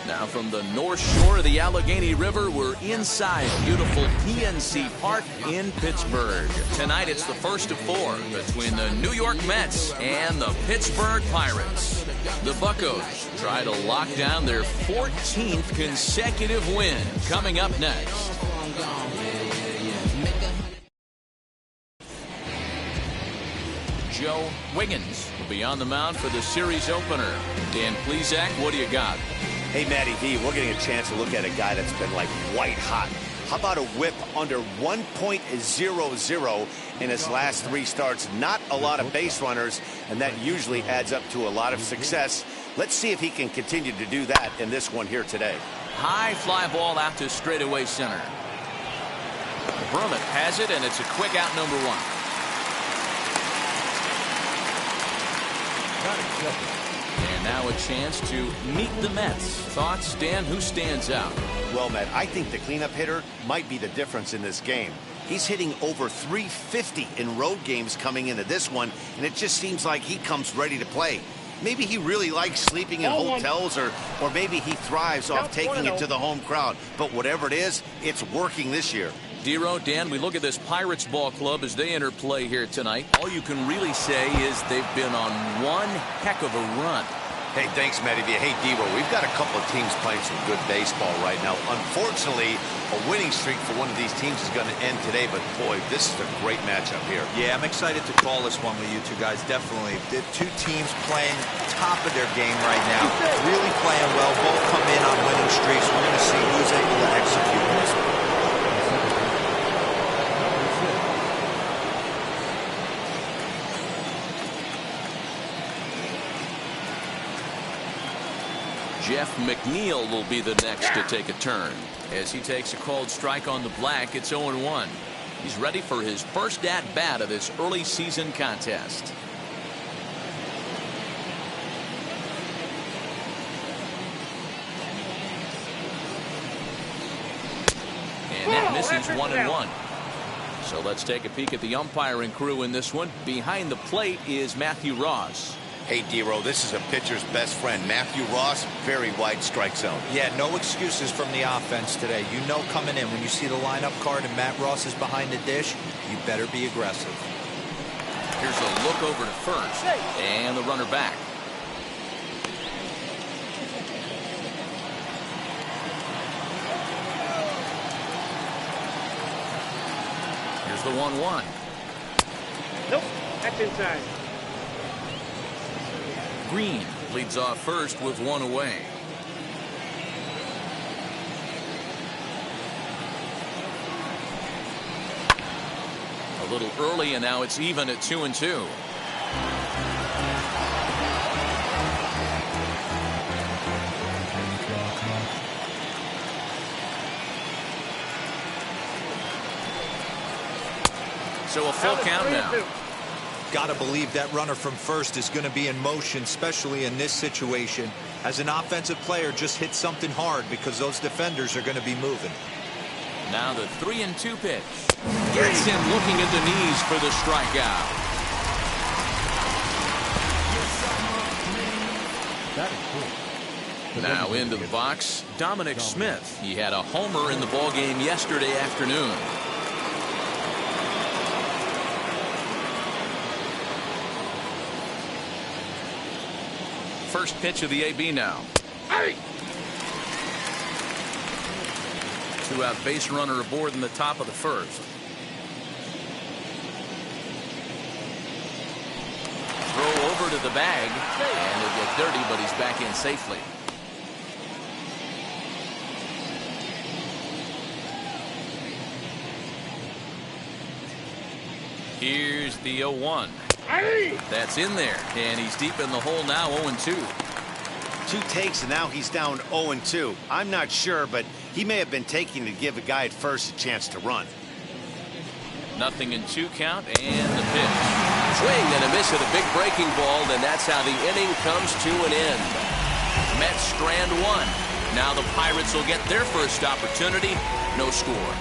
Now from the north shore of the Allegheny River, we're inside beautiful PNC Park in Pittsburgh. Tonight it's the first of 4 between the New York Mets and the Pittsburgh Pirates. The Buccos try to lock down their 14th consecutive win. Coming up next. Joe Wiggins will be on the mound for the series opener. Dan Plesac, what do you got? Hey, Matty V, we're getting a chance to look at a guy that's been like white hot. How about a whip under 1.00 in his last 3 starts? Not a lot of base runners, and that usually adds up to a lot of success. Let's see if he can continue to do that in this one here today. High fly ball out to straightaway center. Brummett has it, and it's a quick out, number 1. And now a chance to meet the Mets. Thoughts, Dan? Who stands out? Well, Matt, I think the cleanup hitter might be the difference in this game. He's hitting over 350 in road games coming into this one, and it just seems like he comes ready to play. Maybe he really likes sleeping in hotels, or maybe he thrives off taking it to the home crowd. But whatever it is, it's working this year. Dero, Dan, we look at this Pirates ball club as they enter play here tonight. All you can really say is they've been on one heck of a run. Hey, thanks, Matty V. Hey, Dero, we've got a couple of teams playing some good baseball right now. Unfortunately, a winning streak for one of these teams is going to end today, but boy, this is a great matchup here. Yeah, I'm excited to call this one with you two guys, definitely. The two teams playing top of their game right now, really playing well, both come in on winning streaks. We're going to see who's able to execute this one. Jeff McNeil will be the next to take a turn. As he takes a called strike on the black, it's 0-1. He's ready for his first at-bat of this early season contest. And that misses 1-1. So let's take a peek at the umpiring crew in this one. Behind the plate is Matthew Ross. Hey, Dero, this is a pitcher's best friend. Matthew Ross, very wide strike zone. Yeah, no excuses from the offense today. You know coming in, when you see the lineup card and Matt Ross is behind the dish, you better be aggressive. Here's a look over to first. And the runner back. Here's the 1-1. Nope, that's inside. Green leads off first with 1 away. A little early, and now it's even at 2-2. So a full count now. Got to believe that runner from first is going to be in motion, especially in this situation. As an offensive player, just hit something hard because those defenders are going to be moving. Now the 3-2 pitch. Gets him looking at the knees for the strikeout. Now into the box, Dominic Smith. He had a homer in the ballgame yesterday afternoon. First pitch of the AB now. 2-out base runner aboard in the top of the first. Throw over to the bag, and it'll get dirty, but he's back in safely. Here's the 0-1. That's in there, and he's deep in the hole now. 0-2. 2 takes, and now he's down 0-2. I'm not sure, but he may have been taking to give a guy at first a chance to run. Nothing in 2 count, and the pitch. Swing and a miss at a big breaking ball, and that's how the inning comes to an end. Mets strand 1. Now the Pirates will get their first opportunity. No score.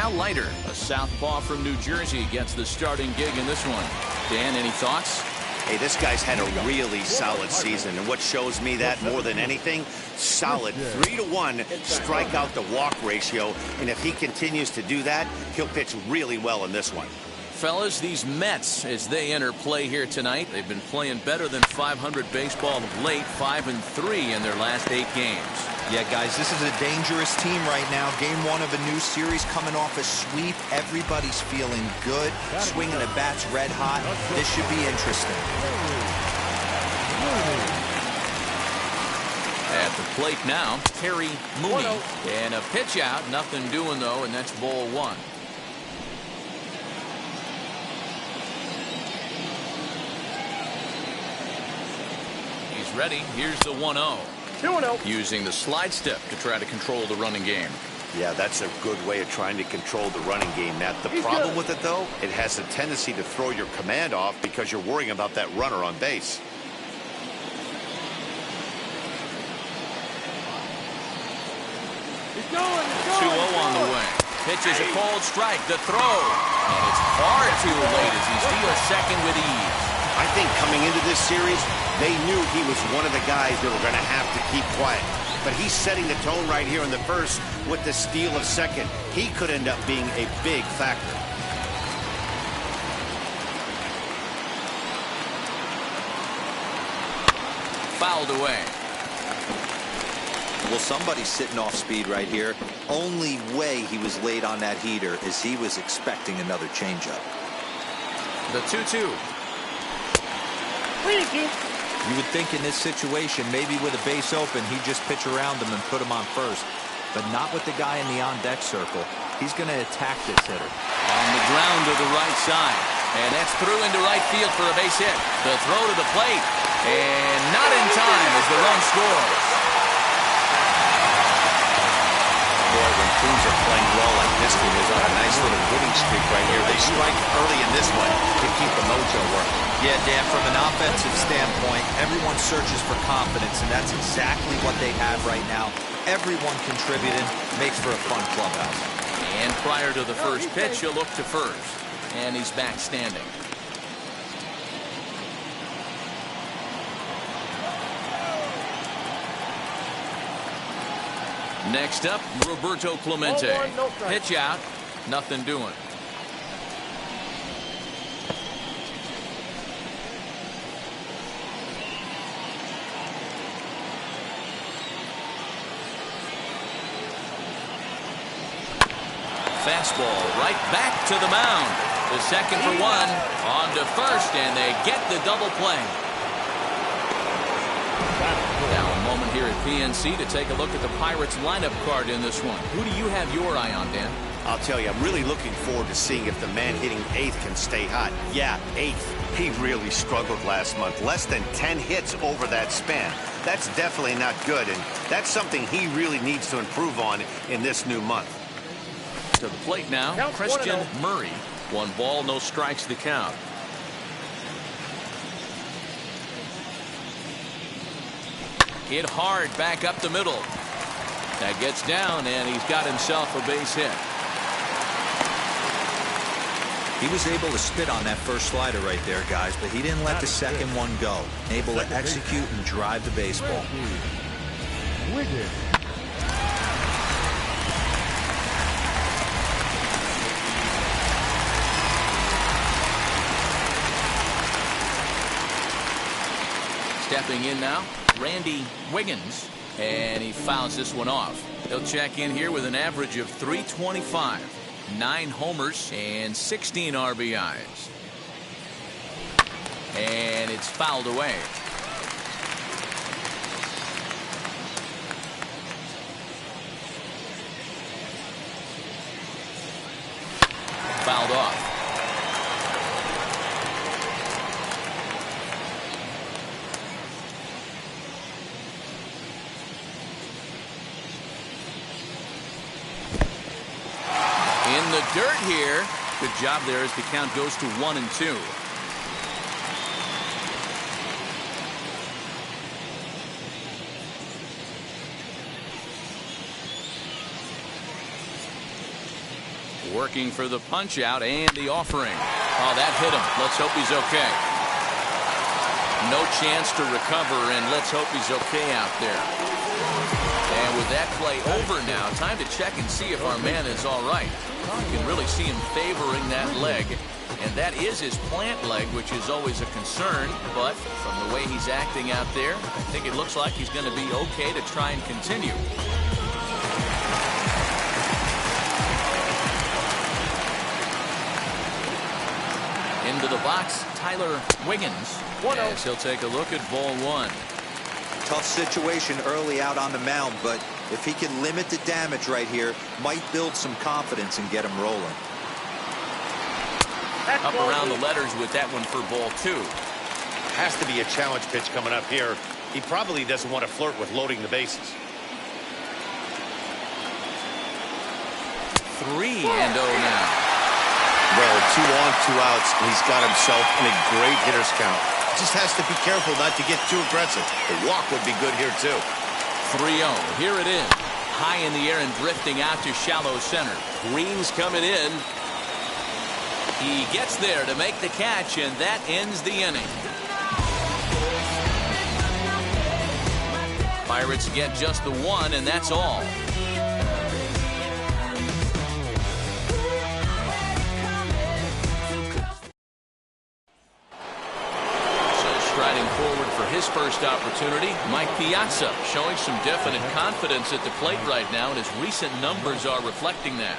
Now Leiter, a southpaw from New Jersey, gets the starting gig in this one. Dan, any thoughts? Hey, this guy's had a really solid season, and what shows me that more than anything, solid 3-to-1 strikeout to walk ratio, and if he continues to do that, he'll pitch really well in this one. Fellas, these Mets, as they enter play here tonight, they've been playing better than .500 baseball of late, 5-3 in their last 8 games. Yeah, guys, this is a dangerous team right now. Game 1 of a new series, coming off a sweep. Everybody's feeling good, swinging the bats red hot. This should be interesting. At the plate now, Terry Mooney. And a pitch out, nothing doing though, and that's ball 1. He's ready. Here's the 1-0. 2-0. Using the slide step to try to control the running game. Yeah, that's a good way of trying to control the running game, Matt. The problem with it, though, it has a tendency to throw your command off because you're worrying about that runner on base. He's going. 2-0 on the way. Pitch is a cold strike. The throw. And it's far too late as he steals second with ease. I think coming into this series, they knew he was one of the guys that were going to have to keep quiet. But he's setting the tone right here in the first with the steal of second. He could end up being a big factor. Fouled away. Well, somebody's sitting off speed right here. Only way he was late on that heater is he was expecting another changeup. The 2-2. You would think in this situation, maybe with a base open, he'd just pitch around him and put him on first. But not with the guy in the on-deck circle. He's going to attack this hitter. On the ground to the right side. And that's through into right field for a base hit. The throw to the plate. And not in time as the run scores. Boy, when teams are playing well like this team is on a nice little winning streak right here. They strike early in this one to keep the mojo working. Yeah, Dan, from an offensive standpoint, everyone searches for confidence, and that's exactly what they have right now. Everyone contributing, makes for a fun clubhouse. And prior to the first pitch, he'll look to first. And he's back standing. Next up, Roberto Clemente. Pitch out, nothing doing. Fastball right back to the mound. The second for one, on to first, and they get the double play. Now a moment here at PNC to take a look at the Pirates lineup card in this one. Who do you have your eye on, Dan? I'll tell you, I'm really looking forward to seeing if the man hitting 8th can stay hot. Yeah, 8th. He really struggled last month. Less than 10 hits over that span. That's definitely not good, and that's something he really needs to improve on in this new month. To the plate now, Christian Murray. 1 ball, no strikes, the count. Hit hard back up the middle. That gets down, and he's got himself a base hit. He was able to spit on that first slider right there, guys, but he didn't let the second one go. Able to execute and drive the baseball. Stepping in now, Randy Wiggins, and he fouls this one off. He'll check in here with an average of .325, 9 homers, and 16 RBIs. And it's fouled away. Fouled off. In the dirt here. Good job there as the count goes to 1-2. Working for the punch out and the offering. Oh, that hit him. Let's hope he's okay. No chance to recover, and let's hope he's okay out there. And with that play over now, time to check and see if our man is all right. You can really see him favoring that leg, and that is his plant leg, which is always a concern. But from the way he's acting out there, I think it looks like he's going to be okay to try and continue. Into the box, Tyler Wiggins, as he'll take a look at ball one. Tough situation early out on the mound, but if he can limit the damage right here, might build some confidence and get him rolling. Up around the letters with that one for ball two. Has to be a challenge pitch coming up here. He probably doesn't want to flirt with loading the bases. 3-0 now. Well, 2 on, 2 outs, and he's got himself in a great hitter's count. Just has to be careful not to get too aggressive. The walk would be good here, too. 3-0. Here it is. High in the air and drifting out to shallow center. Green's coming in. He gets there to make the catch, and that ends the inning. Pirates get just the one, and that's all. Striding forward for his first opportunity, Mike Piazza, showing some definite confidence at the plate right now, and his recent numbers are reflecting that.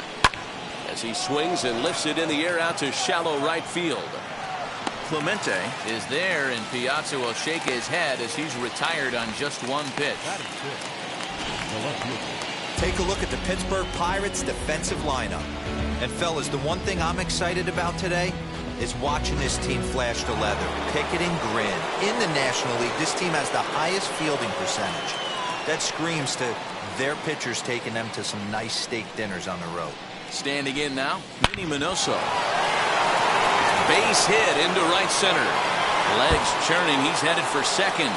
As he swings and lifts it in the air out to shallow right field. Clemente is there, and Piazza will shake his head as he's retired on just one pitch. Take a look at the Pittsburgh Pirates defensive lineup. And fellas, the one thing I'm excited about today is watching this team flash the leather, picket and grin. In the National League, this team has the highest fielding percentage. That screams to their pitchers taking them to some nice steak dinners on the road. Standing in now, Minnie Minoso. Base hit into right center. Legs churning, he's headed for second.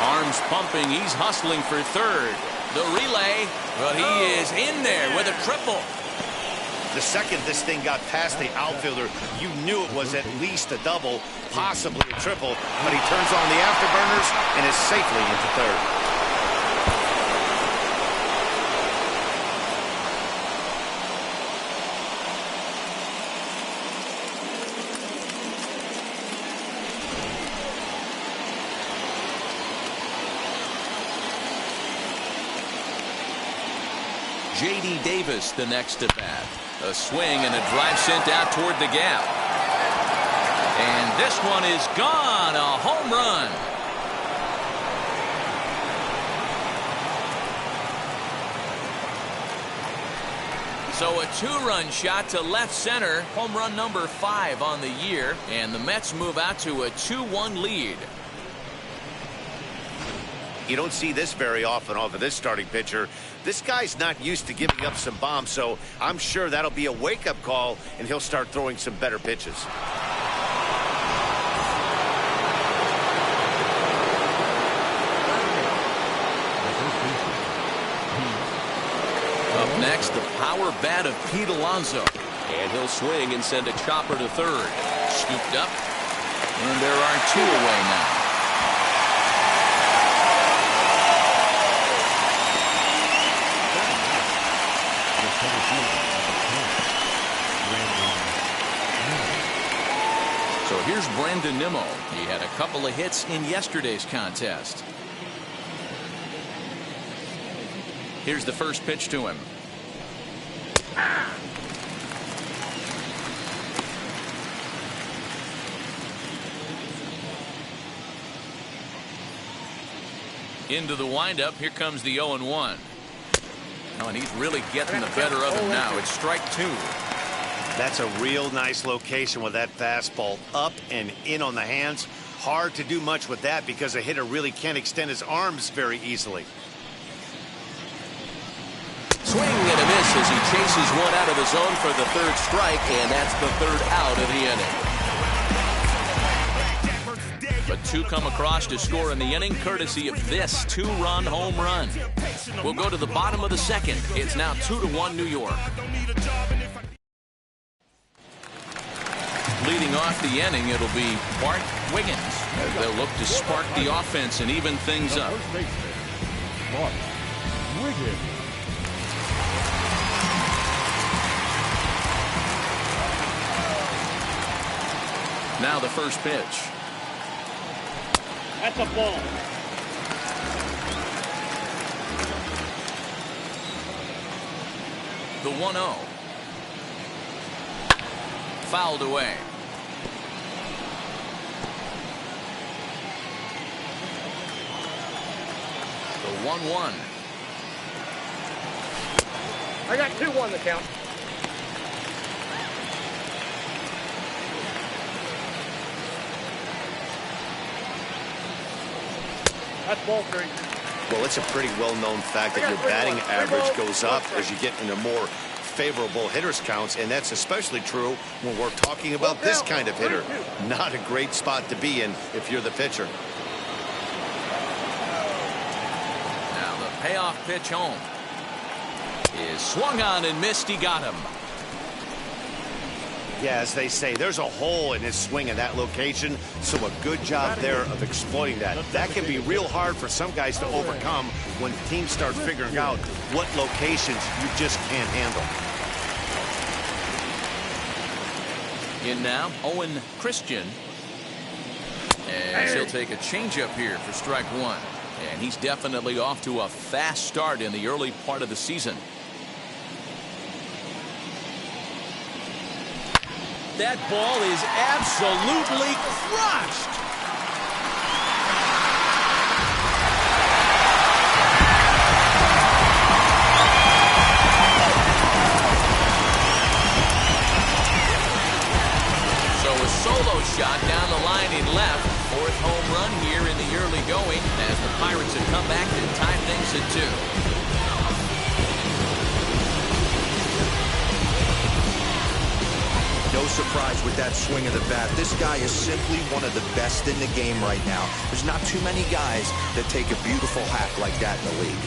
Arms pumping, he's hustling for third. The relay, but he is in there with a triple. The second this thing got past the outfielder, you knew it was at least a double, possibly a triple, but he turns on the afterburners and is safely into third. J.D. Davis, the next at bat. A swing and a drive sent out toward the gap. And this one is gone. A home run. So a 2-run shot to left center. Home run number 5 on the year. And the Mets move out to a 2-1 lead. You don't see this very often off of this starting pitcher. This guy's not used to giving up some bombs, so I'm sure that'll be a wake-up call, and he'll start throwing some better pitches. Up next, the power bat of Pete Alonso. And he'll swing and send a chopper to third. Scooped up, and there are 2 away now. So here's Brandon Nimmo. He had a couple of hits in yesterday's contest. Here's the first pitch to him. Into the windup. Here comes the 0-1. Oh, and he's really getting the better of him now. It's strike 2. That's a real nice location with that fastball up and in on the hands. Hard to do much with that because a hitter really can't extend his arms very easily. Swing and a miss as he chases one out of the zone for the 3rd strike, and that's the 3rd out of the inning. But two come across to score in the inning, courtesy of this two-run home run. We'll go to the bottom of the second. It's now 2-1 New York. Leading off the inning, it'll be Bart Wiggins. They'll look to spark the offense and even things up. Bart Wiggins. Now the first pitch. That's a ball. The 1-0. Fouled away. The 1-1. I got 2-1 the count. That's ball 3. Well, it's a pretty well-known fact that your batting average goes up as you get into more favorable hitters counts, and that's especially true when we're talking about this kind of hitter. Not a great spot to be in if you're the pitcher. Now the payoff pitch home is swung on and missed. He got him. Yeah, as they say, there's a hole in his swing in that location, so a good job there of exploiting that. That can be real hard for some guys to overcome when teams start figuring out what locations you just can't handle. In now, Owen Christian. And he'll take a changeup here for strike one. And he's definitely off to a fast start in the early part of the season. That ball is absolutely crushed. So a solo shot down the line in left. Fourth home run here in the early going as the Pirates have come back to tie things at 2. No surprise with that swing of the bat. This guy is simply one of the best in the game right now. There's not too many guys that take a beautiful hack like that in the league.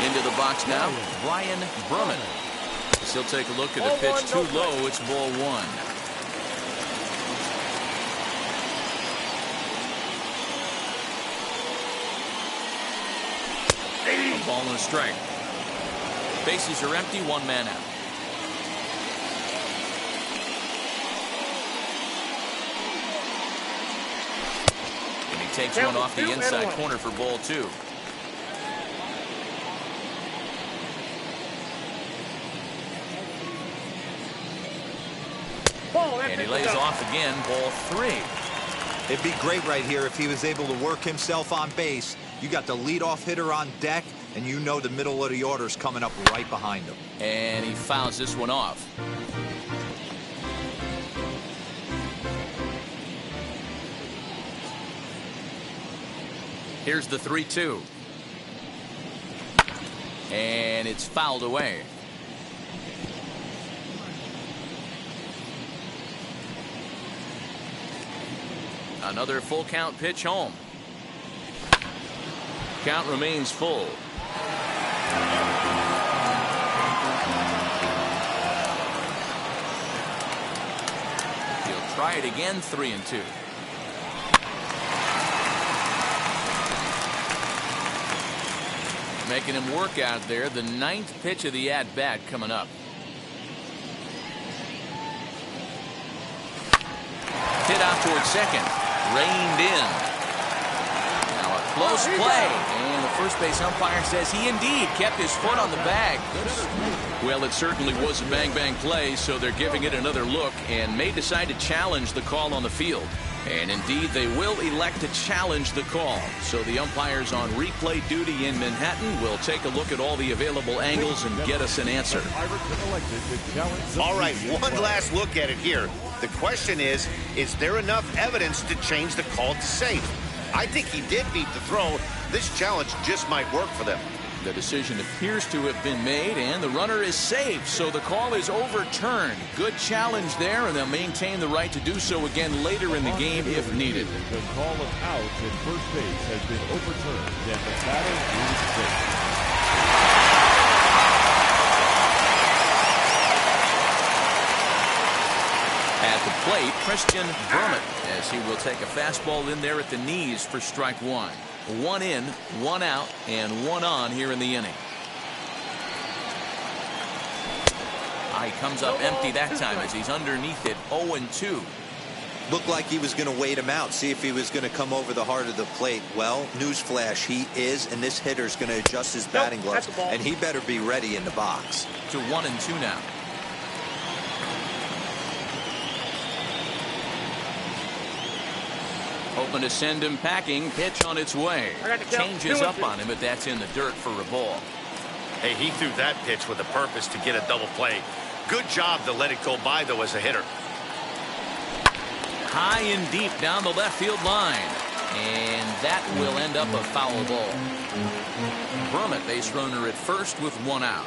Into the box now, Brian Berman. He'll take a look at a pitch too low. It's ball 1. A ball and a strike. Bases are empty, 1 man out. And he takes one off the inside corner for ball 2. And he lays off again, ball 3. It'd be great right here if he was able to work himself on base. You got the leadoff hitter on deck, and you know the middle of the order's coming up right behind him. And he fouls this one off. Here's the 3-2. And it's fouled away. Another full count pitch home. Count remains full. He'll try it again, 3-2. Making him work out there. The 9th pitch of the at-bat coming up. Hit out towards second. Reined in. Now a close play. And the first base umpire says he indeed kept his foot on the bag. Well, it certainly was a bang-bang play, so they're giving it another look and may decide to challenge the call on the field. And indeed, they will elect to challenge the call. So the umpires on replay duty in Manhattan will take a look at all the available angles and get us an answer. All right, one last look at it here. The question is there enough evidence to change the call to safe? I think he did beat the throw. This challenge just might work for them. The decision appears to have been made, and the runner is safe, so the call is overturned. Good challenge there, and they'll maintain the right to do so again later in the game if needed. The call of out at first base has been overturned, and the batter is safe. At the plate, Christian Brummett, as he will take a fastball in there at the knees for strike one. 1 in, 1 out, and 1 on here in the inning. He comes up empty that time as he's underneath it, 0-2. Looked like he was going to wait him out, see if he was going to come over the heart of the plate. Well, newsflash, he is, and this hitter's going to adjust his batting gloves, and he better be ready in the box. To 1-2 now. Hoping to send him packing. Pitch on its way. Changes up on him, but that's in the dirt for a ball. Hey, he threw that pitch with a purpose to get a double play. Good job to let it go by, though, as a hitter. High and deep down the left field line. And that will end up a foul ball. Brummett, base runner at first with 1 out.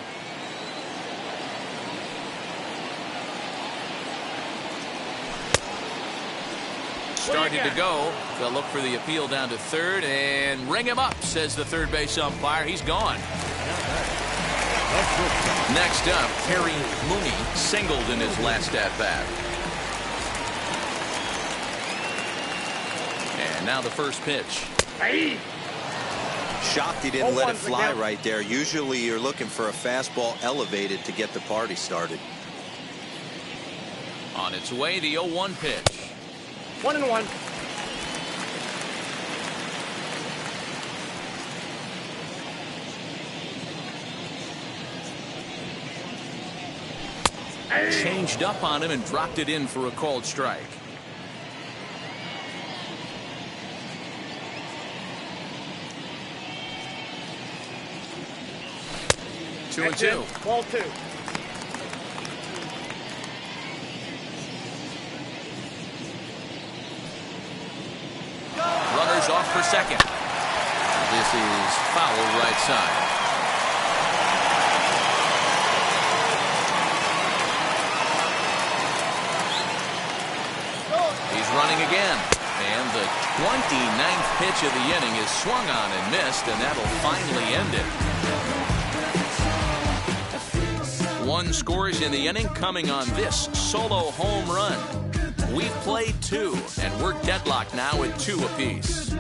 Started to go. They'll look for the appeal down to third and ring him up, says the third base umpire. He's gone. Next up, Terry Mooney singled in his last at-bat. And now the first pitch. Shocked he didn't let it fly right there. Usually you're looking for a fastball elevated to get the party started. On its way, the 0-1 pitch. 1-1. Changed up on him and dropped it in for a called strike. Two and two. Ball 2. Runners off for second. This is foul right side. He's running again. And the 29th pitch of the inning is swung on and missed, and that'll finally end it. 1 scores in the inning coming on this solo home run. We've played 2, and we're deadlocked now at 2 apiece.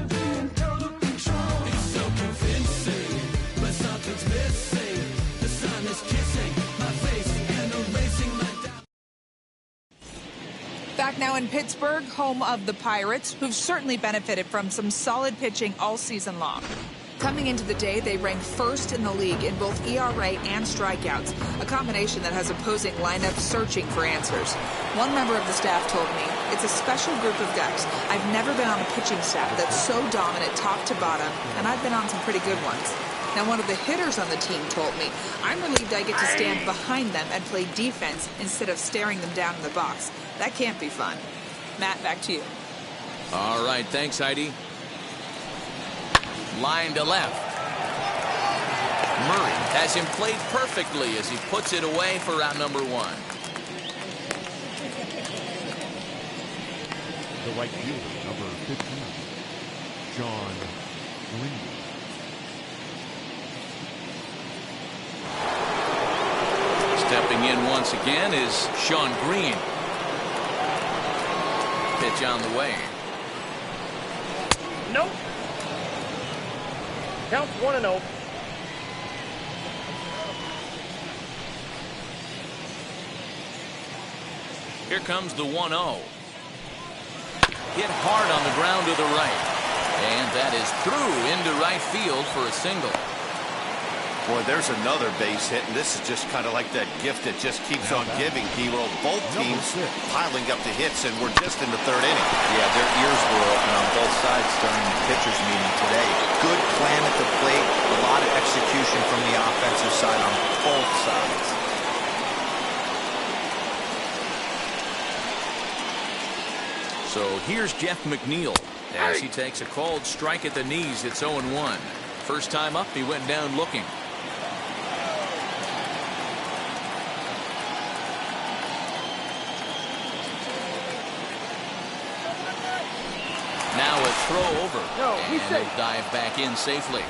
Back now in Pittsburgh, home of the Pirates, who've certainly benefited from some solid pitching all season long. Coming into the day, they rank first in the league in both ERA and strikeouts, a combination that has opposing lineups searching for answers. One member of the staff told me, it's a special group of guys. I've never been on a pitching staff that's so dominant top to bottom, and I've been on some pretty good ones. Now, one of the hitters on the team told me, I'm relieved I get to stand behind them and play defense instead of staring them down in the box. That can't be fun. Matt, back to you. All right, thanks, Heidi. Line to left. Murray has him played perfectly as he puts it away for out number 1. The right fielder, number 15, John Green. Stepping in once again is Sean Green. Pitch on the way. Nope. Count 1-0. Here comes the 1-0. Hit hard on the ground to the right. And that is through into right field for a single. Boy, there's another base hit, and this is just kind of like that gift that just keeps on giving, Hero. Both teams piling up the hits, and we're just in the third inning. Yeah, their ears were open on both sides during the pitchers' meeting today. Good plan at the plate, a lot of execution from the offensive side on both sides. So here's Jeff McNeil as he takes a called strike at the knees. It's 0-1. First time up, he went down looking. Now a throw over, and he'll dive back in safely.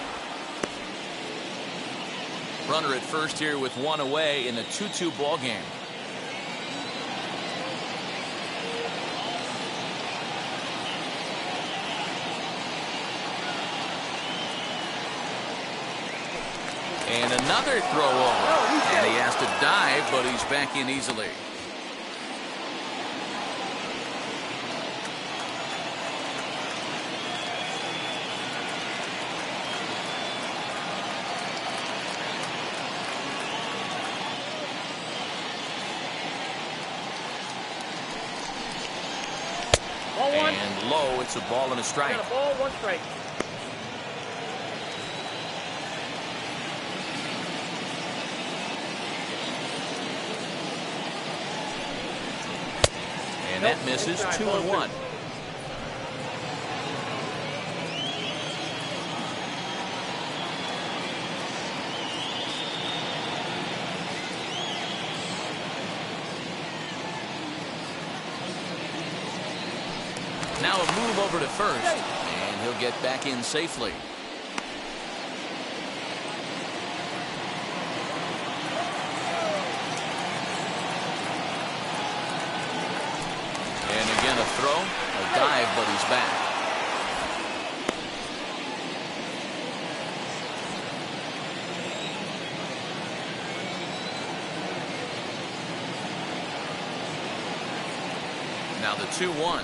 Runner at first here with one away in a 2-2 ball game. And another throw over, and he has to dive, but he's back in easily. And low, it's a ball and a strike. Got a ball, 1 strike. And that misses. 2-1. Now a move over to first, and he'll get back in safely. And again a throw, a dive, but he's back. Now the 2-1.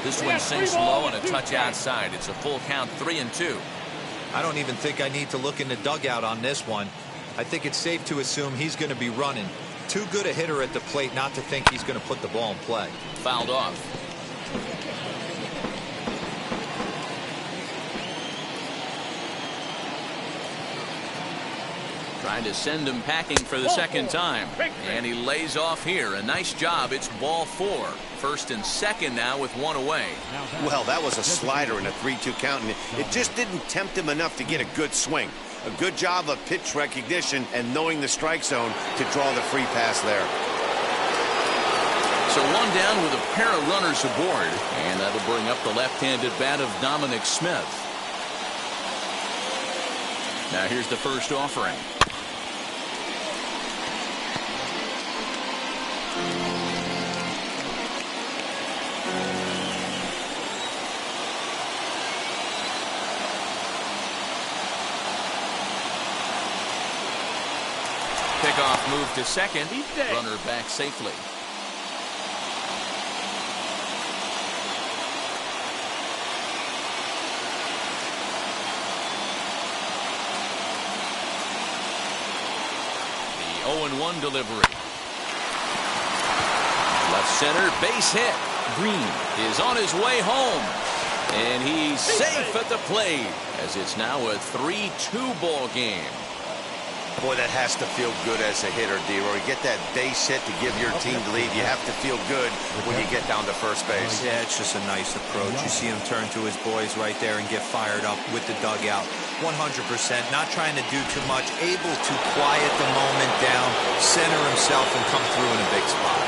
This one sinks low and a touch outside. It's a full count, 3-2. I don't even think I need to look in the dugout on this one. I think it's safe to assume he's going to be running. Too good a hitter at the plate not to think he's going to put the ball in play. Fouled off. Trying to send him packing for the second time. And he lays off here. A nice job. It's ball 4. First and second now with one away. Well, that was a slider in a 3-2 count, and it just didn't tempt him enough to get a good swing. A good job of pitch recognition and knowing the strike zone to draw the free pass there. So one down with a pair of runners aboard, and that'll bring up the left-handed bat of Dominic Smith. Now here's the first offering. Pickoff move to second. Runner back safely. The 0-1 delivery. Left center, base hit. Green is on his way home. And he's safe at the plate as it's now a 3-2 ball game. Boy, that has to feel good as a hitter, D-Roy. You get that base hit to give your team the lead. You have to feel good when you get down to first base. Yeah, it's just a nice approach. You see him turn to his boys right there and get fired up with the dugout. 100%, not trying to do too much, able to quiet the moment down, center himself, and come through in a big spot.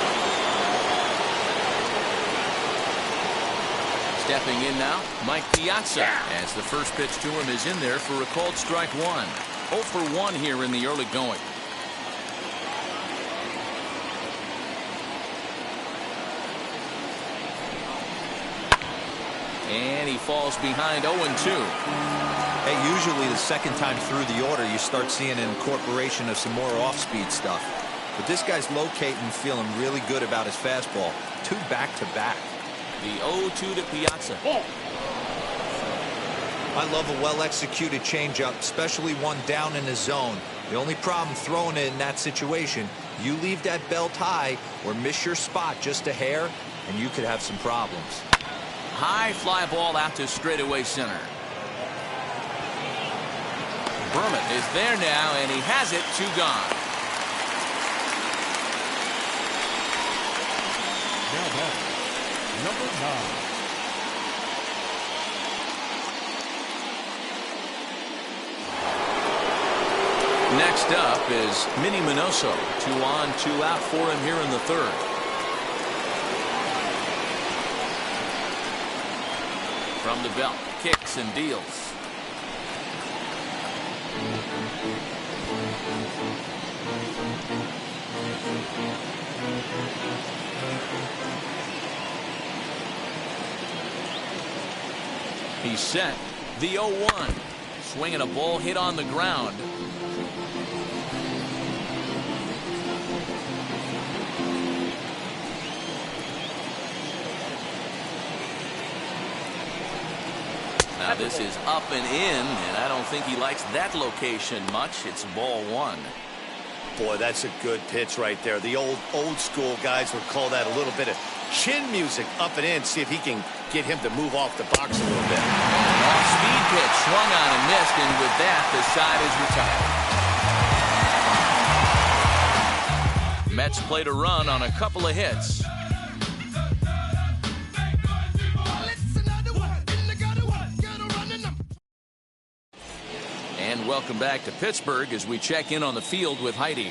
Stepping in now, Mike Piazza, as the first pitch to him is in there for a called strike 1. 0 for 1 here in the early going. And he falls behind 0-2. Hey, usually the second time through the order, you start seeing an incorporation of some more off-speed stuff. But this guy's locating, feeling really good about his fastball. 2 back-to-back. The 0-2 to Piazza. I love a well-executed changeup, especially one down in the zone. The only problem throwing it in that situation, you leave that belt high or miss your spot just a hair, and you could have some problems. High fly ball out to straightaway center. Berman is there now, and he has it. 2 gone. Now batter, number 9. Next up is Minnie Minoso. 2 on, 2 out for him here in the 3rd. From the belt, kicks and deals. He's set. The 0-1. Swinging a ball hit on the ground. Now this is up and in, and I don't think he likes that location much. It's ball 1. Boy, that's a good pitch right there. The old school guys would call that a little bit of chin music, up and in. See if he can get him to move off the box a little bit. Off-speed pitch, swung on and missed, and with that, the side is retired. Mets played a run on a couple of hits. And welcome back to Pittsburgh as we check in on the field with Heidi.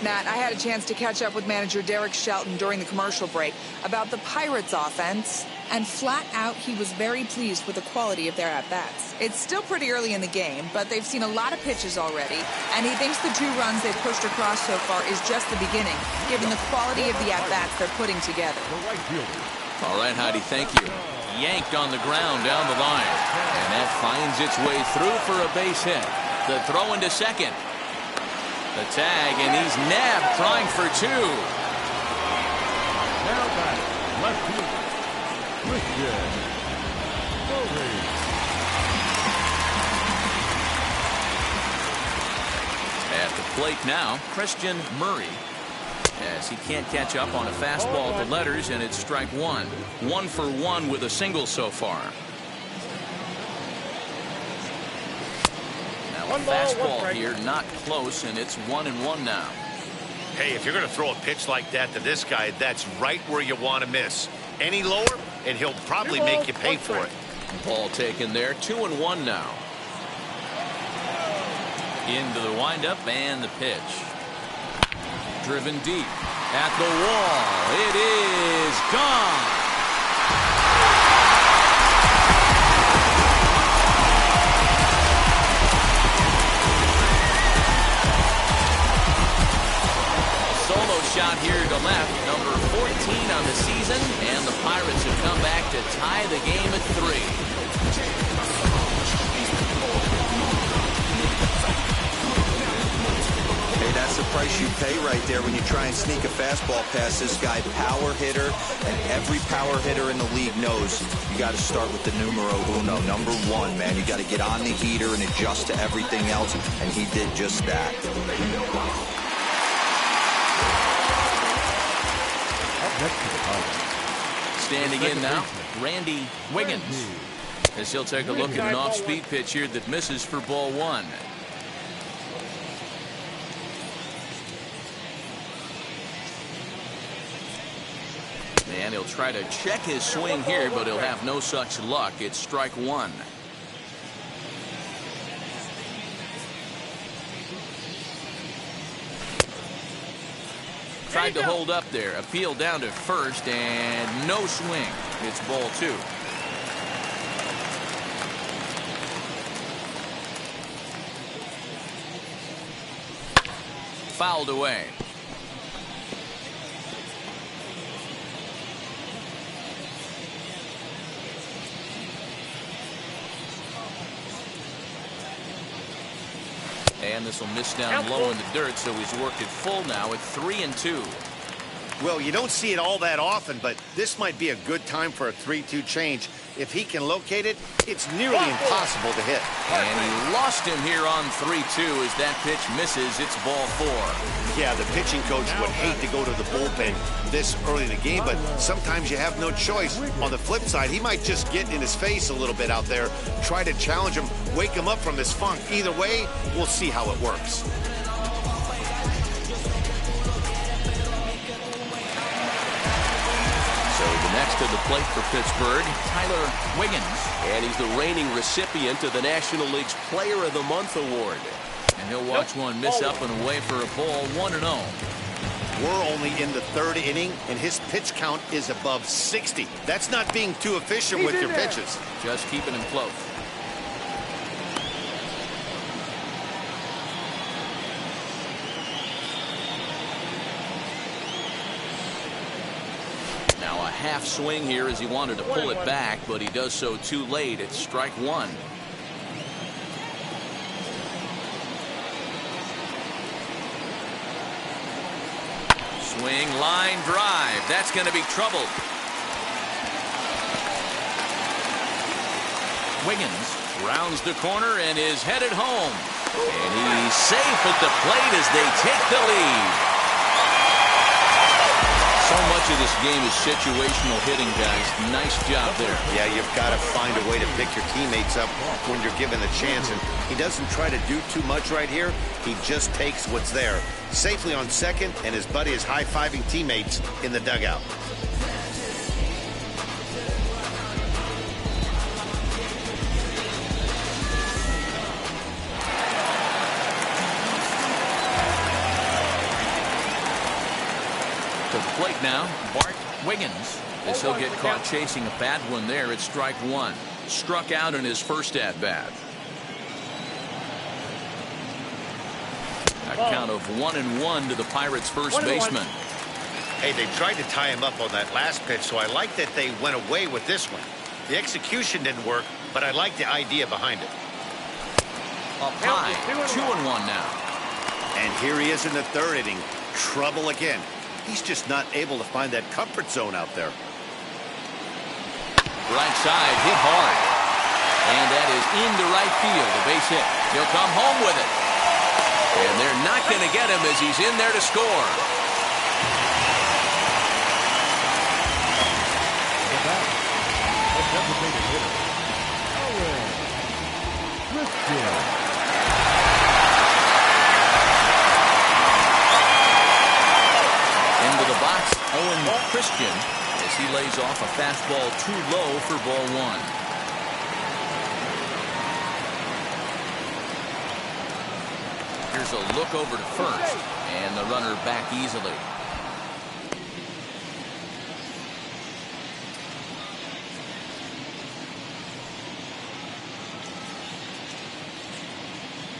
Matt, I had a chance to catch up with manager Derek Shelton during the commercial break about the Pirates offense, and flat out he was very pleased with the quality of their at-bats. It's still pretty early in the game, but they've seen a lot of pitches already, and he thinks the 2 runs they've pushed across so far is just the beginning, given the quality of the at-bats they're putting together. All right, Heidi, thank you. Yanked on the ground down the line, and that finds its way through for a base hit. The throw into second. The tag, and he's nabbed, trying for 2. Now back, left fielder, Christian Murray. At the plate now, Christian Murray. As he can't catch up on a fastball at the letters, and it's strike 1. 1 for 1 with a single so far. Now a fastball here, not close, and it's 1-1 now. Hey, if you're going to throw a pitch like that to this guy, that's right where you want to miss. Any lower, and he'll probably make you pay for it. Ball taken there. 2-1 now. Into the windup and the pitch. Driven deep at the wall. It is gone. Solo shot here to left, number 14 on the season, and the Pirates have come back to tie the game at 3. That's the price you pay right there when you try and sneak a fastball past this guy. Power hitter, and every power hitter in the league knows you got to start with the numero uno, number 1, man. You got to get on the heater and adjust to everything else, and he did just that. Up next to the Pirates. Standing in now, Randy Wiggins, as he'll take a look at an off-speed pitch here that misses for ball 1. And he'll try to check his swing here, but he'll have no such luck. It's strike 1. Tried to hold up there. Appeal down to first, and no swing. It's ball 2. Fouled away. And this will miss down low in the dirt, so he's worked it full now at 3-2. Well, you don't see it all that often, but this might be a good time for a 3-2 change. If he can locate it, it's nearly impossible to hit. And he lost him here on 3-2 as that pitch misses. It's ball 4. Yeah, the pitching coach would hate to go to the bullpen this early in the game, but sometimes you have no choice. On the flip side, he might just get in his face a little bit out there, try to challenge him, wake him up from his funk. Either way, we'll see how it works. Next to the plate for Pittsburgh, Tyler Wiggins. And he's the reigning recipient of the National League's Player of the Month award. And he'll watch one miss up and away for a ball, 1-0. We're only in the 3rd inning, and his pitch count is above 60. That's not being too efficient with your pitches. Just keeping him close. Now a half swing here as he wanted to pull it back, but he does so too late. It's strike 1. Swing, line drive. That's going to be trouble. Wiggins rounds the corner and is headed home. And he's safe at the plate as they take the lead. So much of this game is situational hitting, guys. Nice job there. Yeah, you've got to find a way to pick your teammates up when you're given the chance. And he doesn't try to do too much right here. He just takes what's there. Safely on second, and his buddy is high-fiving teammates in the dugout. To the plate now, Bart Wiggins. As he'll get caught chasing a bad one there, it's strike 1. Struck out in his first at-bat. A count of 1-1 to the Pirates' first baseman. Hey, they tried to tie him up on that last pitch, so I like that they went away with this one. The execution didn't work, but I like the idea behind it. Up high, 2-1 now. And here he is in the 3rd inning. Trouble again. He's just not able to find that comfort zone out there. Right side, hit hard. And that is into right field, a base hit. He'll come home with it. And they're not going to get him as he's in there to score. The batter, a designated hitter, Owen Christian. Into the box, Owen Christian, as he lays off a fastball too low for ball 1. Here's a look over to first, and the runner back easily.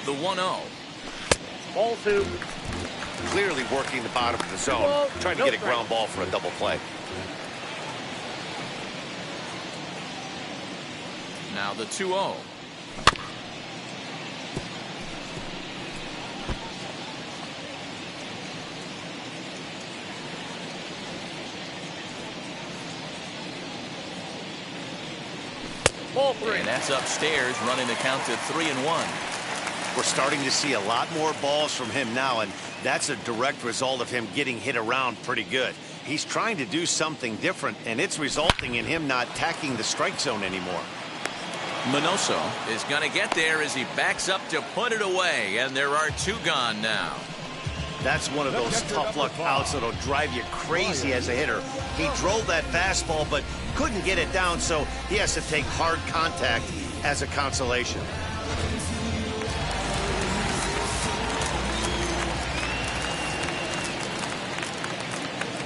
The 1-0. Ball 2. Clearly working the bottom of the zone, trying to get a ground ball for a double play. Now the 2-0. Ball 3. And that's upstairs, running the count to 3-1. We're starting to see a lot more balls from him now, and that's a direct result of him getting hit around pretty good. He's trying to do something different, and it's resulting in him not attacking the strike zone anymore. Minoso is going to get there as he backs up to put it away, and there are 2 gone now. That's one of those tough luck outs that'll drive you crazy as a hitter. He drove that fastball, but couldn't get it down, so he has to take hard contact as a consolation.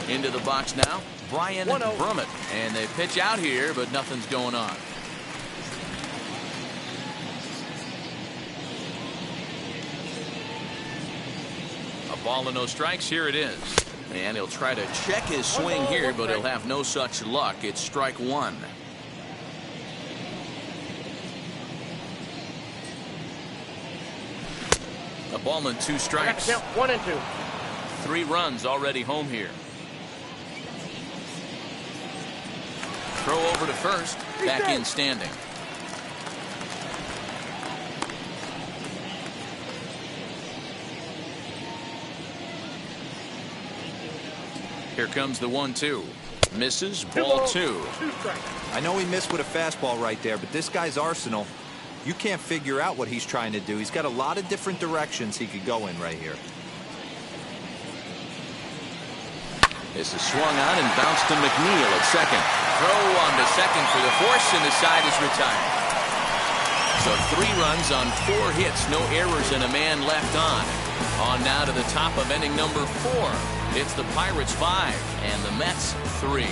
Into the box now, Brian Brummett. And they pitch out here, but nothing's going on. A ball and no strikes. Here it is. And he'll try to check his swing here, but he'll have no such luck. It's strike 1. A ball and 2 strikes. 1 and 2. 3 runs already home here. Throw over to first. Back in standing. Here comes the 1-2. Misses. Ball 2. I know he missed with a fastball right there, but this guy's arsenal, you can't figure out what he's trying to do. He's got a lot of different directions he could go in right here. This is swung on and bounced to McNeil at second. Throw on to second for the force, and the side is retired. So 3 runs on 4 hits, no errors, and a man left on. On now to the top of inning number 4. It's the Pirates 5 and the Mets 3.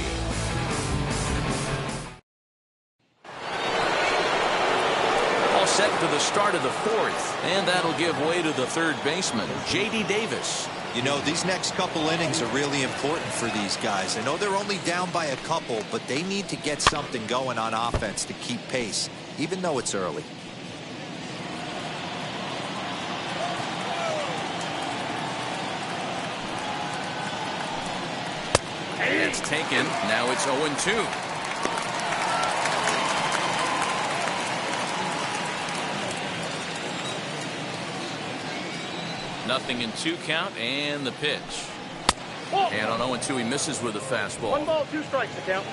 All set for the start of the 4th, and that'll give way to the third baseman, J.D. Davis. You know, these next couple innings are really important for these guys. I know they're only down by a couple, but they need to get something going on offense to keep pace, even though it's early. It's taken. Now it's 0-2. Nothing in 2 count, and the pitch. And on 0-2, he misses with a fastball. 1 ball, 2 strikes to count.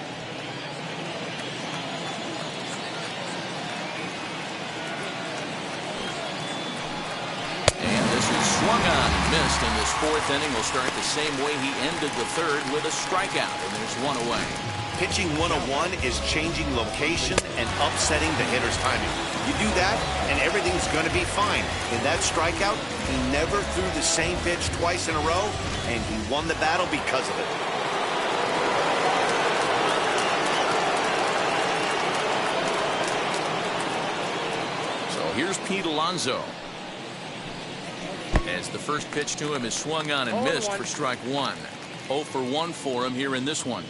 And this is swung on and missed, and this 4th inning will start the same way he ended the 3rd with a strikeout, and there's 1 away. Pitching 101 is changing location and upsetting the hitter's timing. You do that, and everything's going to be fine. In that strikeout, he never threw the same pitch twice in a row, and he won the battle because of it. So here's Pete Alonso. As the first pitch to him is swung on and missed for strike 1. 0 for 1 for him here in this one.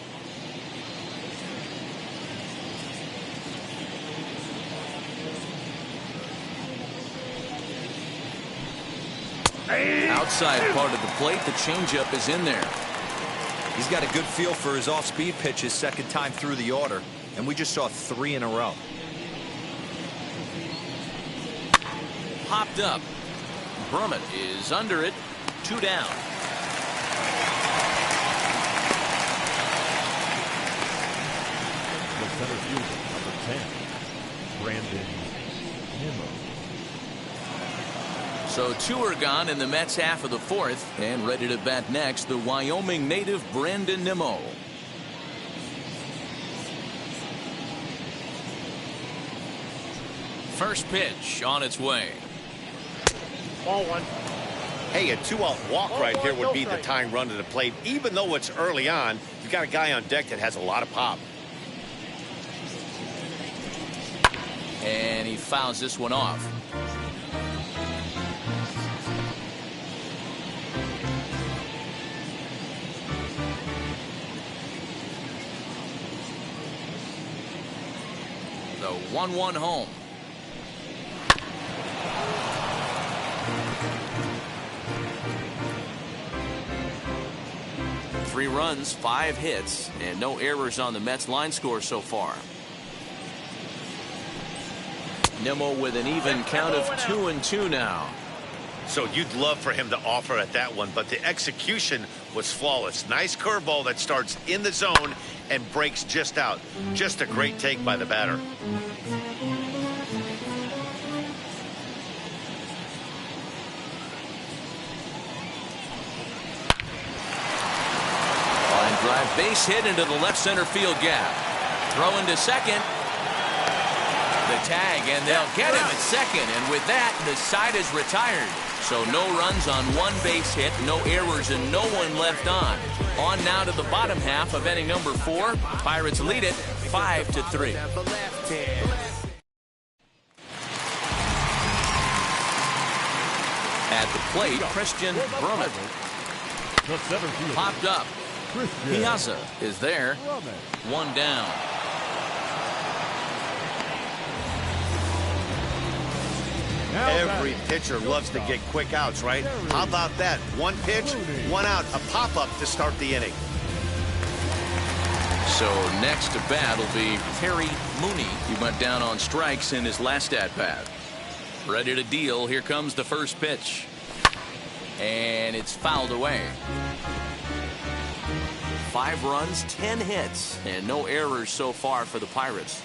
Outside part of the plate, the changeup is in there. He's got a good feel for his off-speed pitches second time through the order, and we just saw 3 in a row. Popped up. Brummett is under it. 2 down. The center fielder, number 10, Brandon Nimmo. So 2 are gone in the Mets half of the 4th, and ready to bat next, the Wyoming native Brandon Nimmo. First pitch on its way. Ball 1. Hey, a 2-out walk right here would be the tying run to the plate. Even though it's early on, you've got a guy on deck that has a lot of pop. And he fouls this one off. The 1-1 home. Three runs, 5 hits, and no errors on the Mets line score so far. Nimmo with an even count of 2-2 now. So you'd love for him to offer at that one, but the execution was flawless. Nice curveball that starts in the zone and breaks just out. Just a great take by the batter. Line drive, base hit into the left center field gap. Throw into second. The tag, and they'll get him at second, and with that, the side is retired. So no runs on 1 base hit, no errors, and no one left on. On now to the bottom half of inning number 4. Pirates lead it 5-3. At the plate, Christian Brummett. The center fielder, Popped up. Christian Piazza is there. Brummett. 1 down. Every pitcher loves to get quick outs, right? How about that? One pitch, one out, a pop-up to start the inning. So next to bat will be Terry Mooney. He went down on strikes in his last at-bat. Ready to deal. Here comes the first pitch. And it's fouled away. 5 runs, 10 hits, and no errors so far for the Pirates.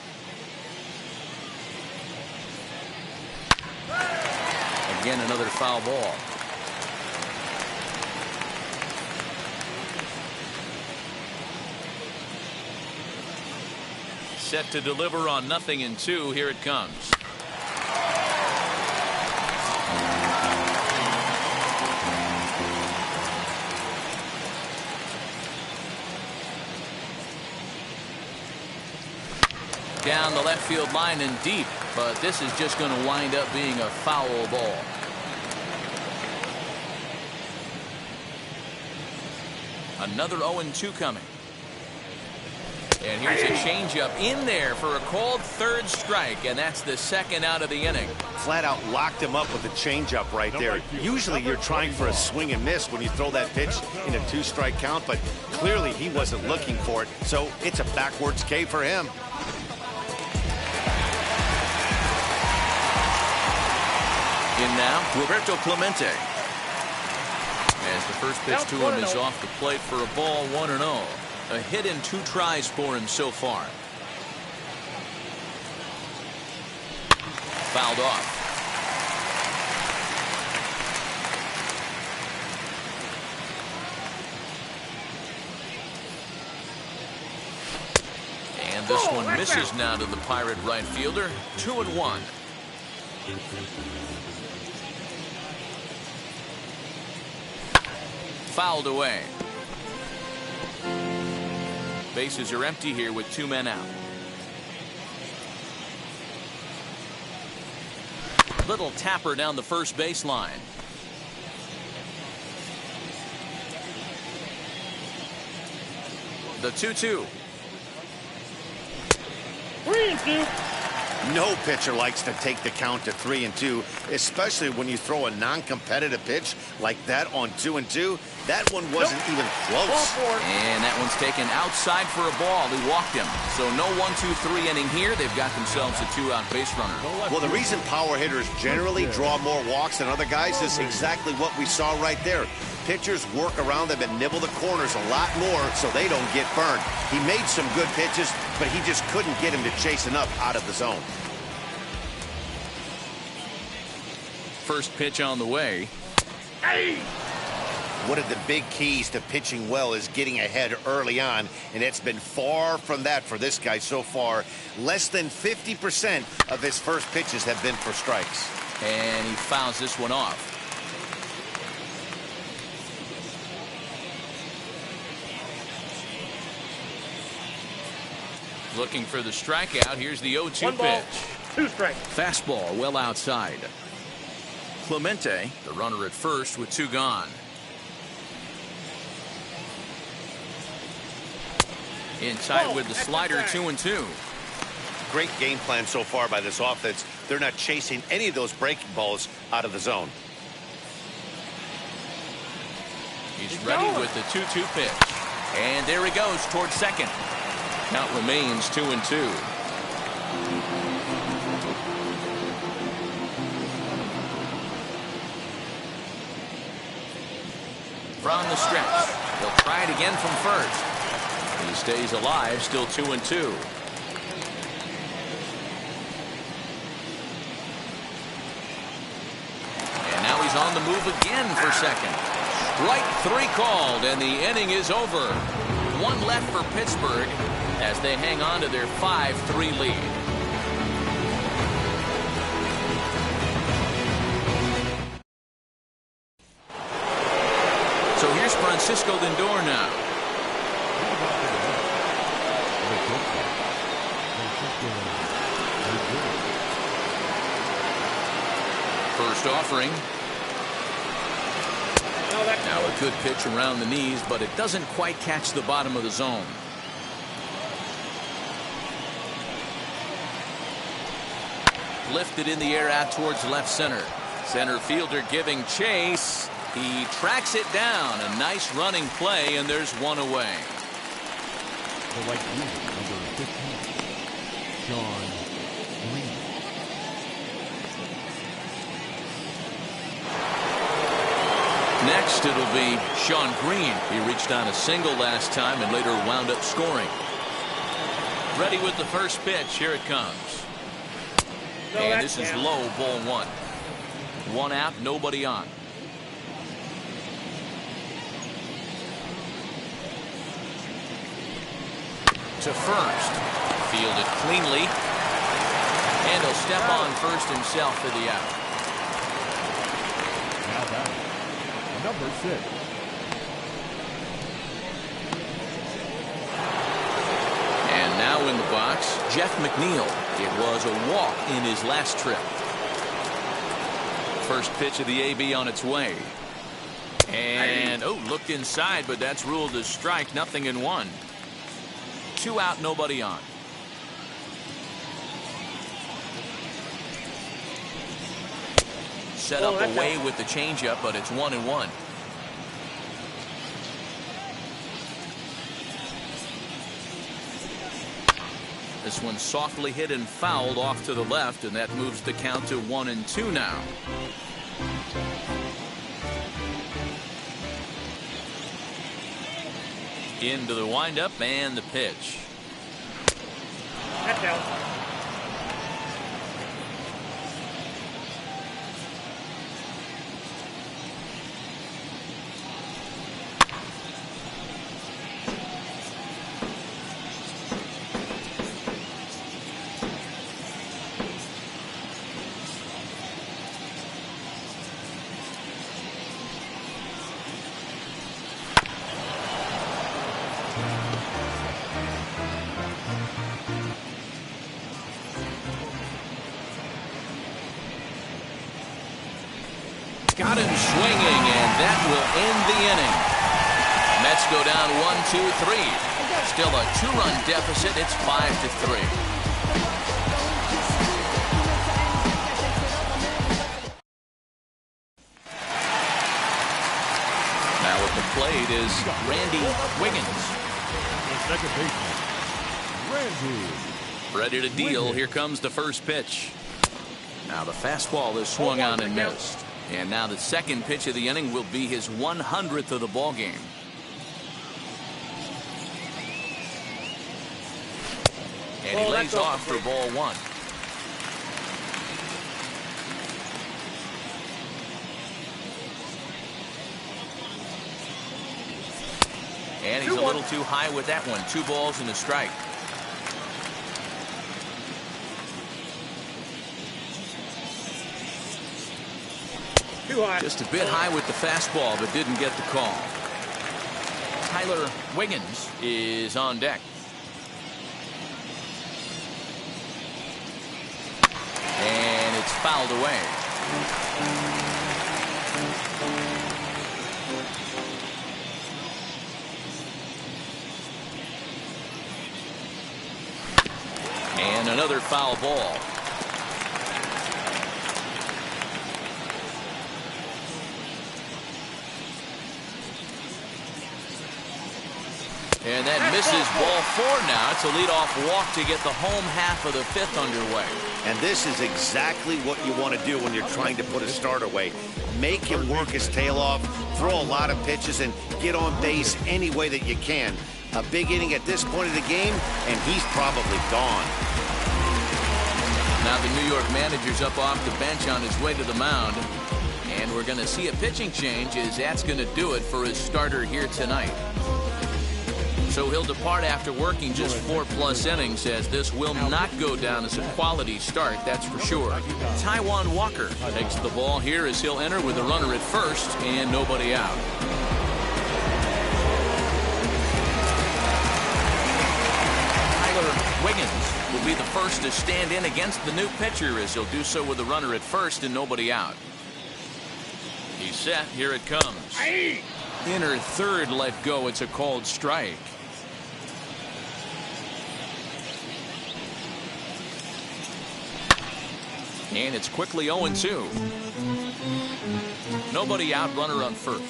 Again, another foul ball. Set to deliver on 0-2. Here it comes. Down the left field line and deep, but this is just going to wind up being a foul ball. Another 0-2 coming. And here's a changeup in there for a called third strike, and that's the second out of the inning. Flat out locked him up with a changeup right there. Usually you're trying for a swing and miss when you throw that pitch in a 2-strike count, but clearly he wasn't looking for it, so it's a backwards K for him. In now, Roberto Clemente. As the first pitch to him is off the plate for a ball, 1-0. A hit in 2 tries for him so far. Fouled off. And this one misses now to the Pirate right fielder. 2-1. Fouled away. Bases are empty here with 2 men out. Little tapper down the first baseline. The 2-2. 3-2. No pitcher likes to take the count to 3-2, especially when you throw a non-competitive pitch like that on 2-2. That one wasn't even close. And that one's taken outside for a ball. He walked him. So no 1-2-3 inning here. They've got themselves a 2-out base runner. Well, the reason power hitters generally draw more walks than other guys is exactly what we saw right there. Pitchers work around them and nibble the corners a lot more so they don't get burned. He made some good pitches, but he just couldn't get him to chase enough out of the zone. First pitch on the way. Hey! One of the big keys to pitching well is getting ahead early on, and it's been far from that for this guy so far. Less than 50% of his first pitches have been for strikes. And he fouls this one off. Looking for the strikeout. Here's the 0-2 pitch. 2 strikes. Fastball well outside. Clemente, the runner at first with 2 gone. Inside with the slider, 2-2. Great game plan so far by this offense. They're not chasing any of those breaking balls out of the zone. He's ready with the 2-2 pitch. And there he goes towards second. Count remains 2-2. From the stretch. He'll try it again from first. He stays alive, still 2-2. And now he's on the move again for second. Strike 3 called, and the inning is over. 1 left for Pittsburgh as they hang on to their 5-3 lead. So here's Francisco Lindor now. First offering. Now a good pitch around the knees, but it doesn't quite catch the bottom of the zone. lifted in the air out towards left center. Center fielder giving chase. He tracks it down. A nice running play, and there's one away. The right fielder, number 15, Sean Green. Next, it'll be Sean Green. He reached on a single last time and later wound up scoring. Ready with the first pitch. Here it comes. And this is low, ball one. One out, nobody on. To first. Fielded cleanly. And he'll step on first himself for the out. Now batting, number 6. And now in the box, Jeff McNeil. It was a walk in his last trip. First pitch of the AB on its way. And, oh, looked inside, but that's ruled as strike. Nothing in one. 2 out, nobody on. Set up away with the changeup, but it's 1-1. This one softly hit and fouled off to the left, and that moves the count to 1-2 now. Into the windup and the pitch. That's out. Got him swinging, and that will end the inning. Mets go down 1-2-3. Still a 2-run deficit. It's 5-3. Now at the plate is Randy Wiggins. The second baseman, Randy. Ready to deal. Here comes the first pitch. Now the fastball is swung on and missed. And now the second pitch of the inning will be his 100th of the ball game. And he lays off for ball one. And he's a little too high with that one. 2 balls and a strike. Too high. Just a bit high with the fastball, but didn't get the call. Tyler Wiggins is on deck. And it's fouled away. And another foul ball. And that misses ball 4 now. It's a leadoff walk to get the home half of the 5th underway. And this is exactly what you want to do when you're trying to put a start away. Make him work his tail off, throw a lot of pitches, and get on base any way that you can. A big inning at this point of the game, and he's probably gone. Now the New York manager's up off the bench on his way to the mound. And we're going to see a pitching change, as that's going to do it for his starter here tonight. So he'll depart after working just 4+ innings, as this will not go down as a quality start, that's for sure. Taijuan Walker takes the ball here as he'll enter with a runner at first and nobody out. Tyler Wiggins will be the first to stand in against the new pitcher, as he'll do so with a runner at first and nobody out. He's set. Here it comes. Inner third let go. It's a called strike. And it's quickly 0-2. Nobody out, runner on first.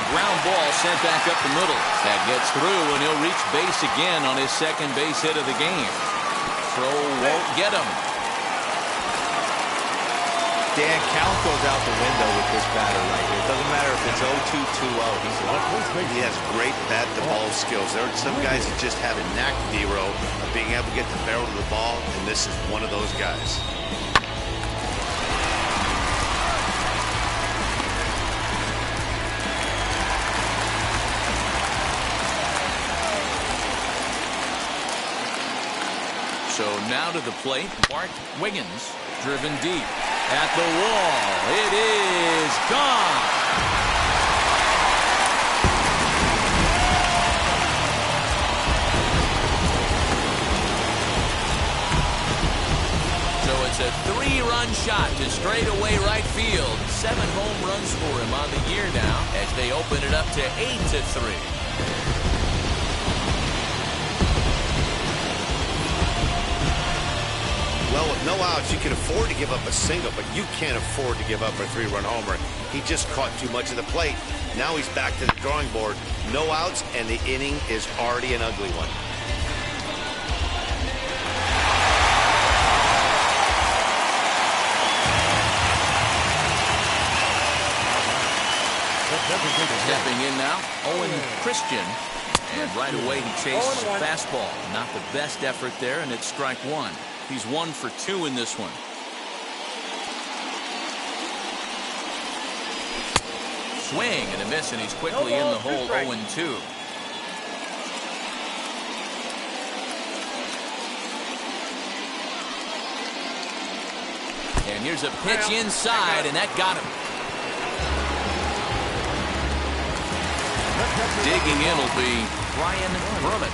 Ground ball sent back up the middle. That gets through, and he'll reach base again on his second base hit of the game. Throw won't get him. Dan, count goes out the window with this batter right here. It doesn't matter if it's 0-2, 2-0. He has great bat-to-ball skills. There are some guys that just have a knack, Dero, of being able to get the barrel of the ball, and this is one of those guys. So now to the plate, Bart Wiggins, driven deep. At the wall, it is gone. So it's a 3-run shot to straightaway right field. 7 home runs for him on the year now as they open it up to 8-3. Well, with no outs, you can afford to give up a single, but you can't afford to give up a 3-run homer. He just caught too much of the plate. Now he's back to the drawing board. No outs, and the inning is already an ugly one. Stepping in now, Owen Christian. And right away he chases a fastball. Not the best effort there, and it's strike 1. He's 1 for 2 in this one. Swing and a miss, and he's quickly in the hole. 0-2. And here's a pitch inside, and that got him. Digging in will be Brian Brummett.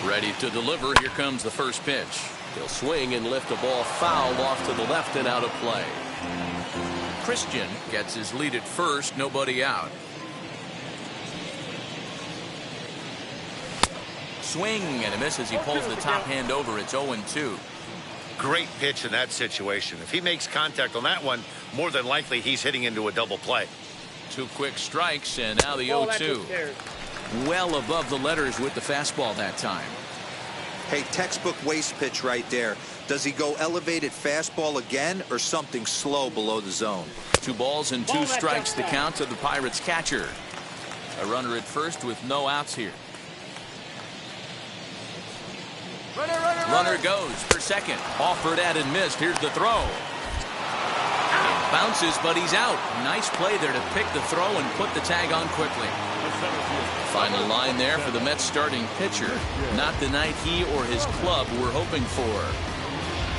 Ready to deliver. Here comes the first pitch. He'll swing and lift a ball foul off to the left and out of play. Christian gets his lead at first. Nobody out. Swing and a miss as he pulls the top hand over. It's 0-2. Great pitch in that situation. If he makes contact on that one, more than likely he's hitting into a double play. 2 quick strikes, and now the 0-2. Well above the letters with the fastball that time. Hey, textbook waste pitch right there. Does he go elevated fastball again or something slow below the zone? 2 balls and 2 strikes the count to the Pirates catcher. A runner at first with no outs here. Runner goes for second. Offered at and missed. Here's the throw. It bounces, but he's out. Nice play there to pick the throw and put the tag on quickly. Final line there for the Mets starting pitcher. Not the night he or his club were hoping for.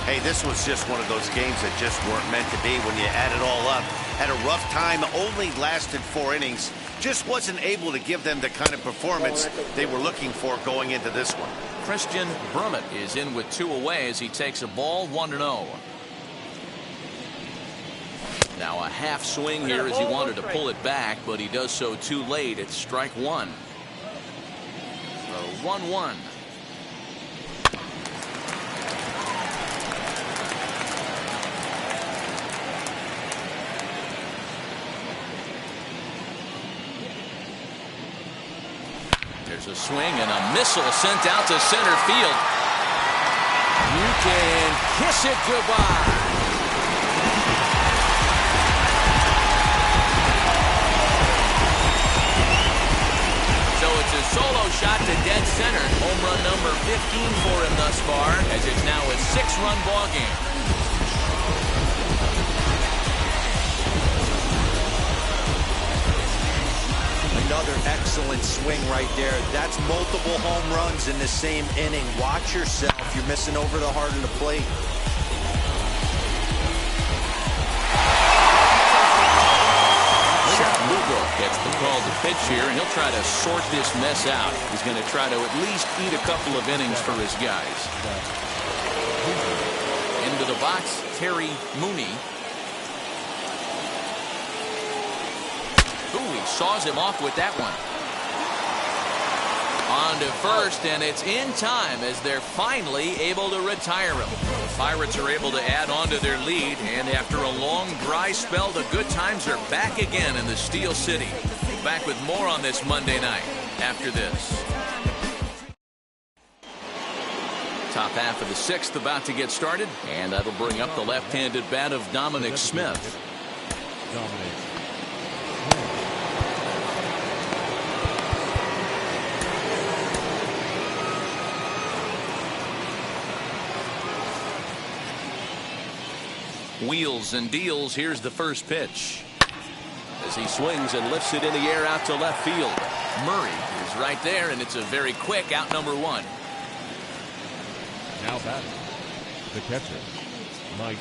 Hey, this was just one of those games that just weren't meant to be when you add it all up. Had a rough time, only lasted 4 innings. Just wasn't able to give them the kind of performance they were looking for going into this one. Christian Brummett is in with 2 away as he takes a ball 1-0. Now a half swing here as he wanted to pull it back, but he does so too late. It's strike 1. The 1-1. There's a swing and a missile sent out to center field. You can kiss it goodbye. So it's a solo shot to dead center. Home run number 15 for him thus far, as it's now a 6-run ball game. Another excellent swing right there. That's multiple home runs in the same inning. Watch yourself. You're missing over the heart of the plate. Lugo gets the call to pitch here, and he'll try to sort this mess out. He's going to try to at least eat a couple of innings for his guys. Into the box, Terry Mooney. saws him off with that one. On to first, and it's in time as they're finally able to retire him. The Pirates are able to add on to their lead, and after a long dry spell, the good times are back again in the Steel City. Back with more on this Monday night after this. Top half of the sixth about to get started, and that'll bring up the left-handed bat of Dominic Smith. Wheels and deals. Here's the first pitch. As he swings and lifts it in the air out to left field. Murray is right there, and it's a very quick out number one. Now batting, the catcher, Mike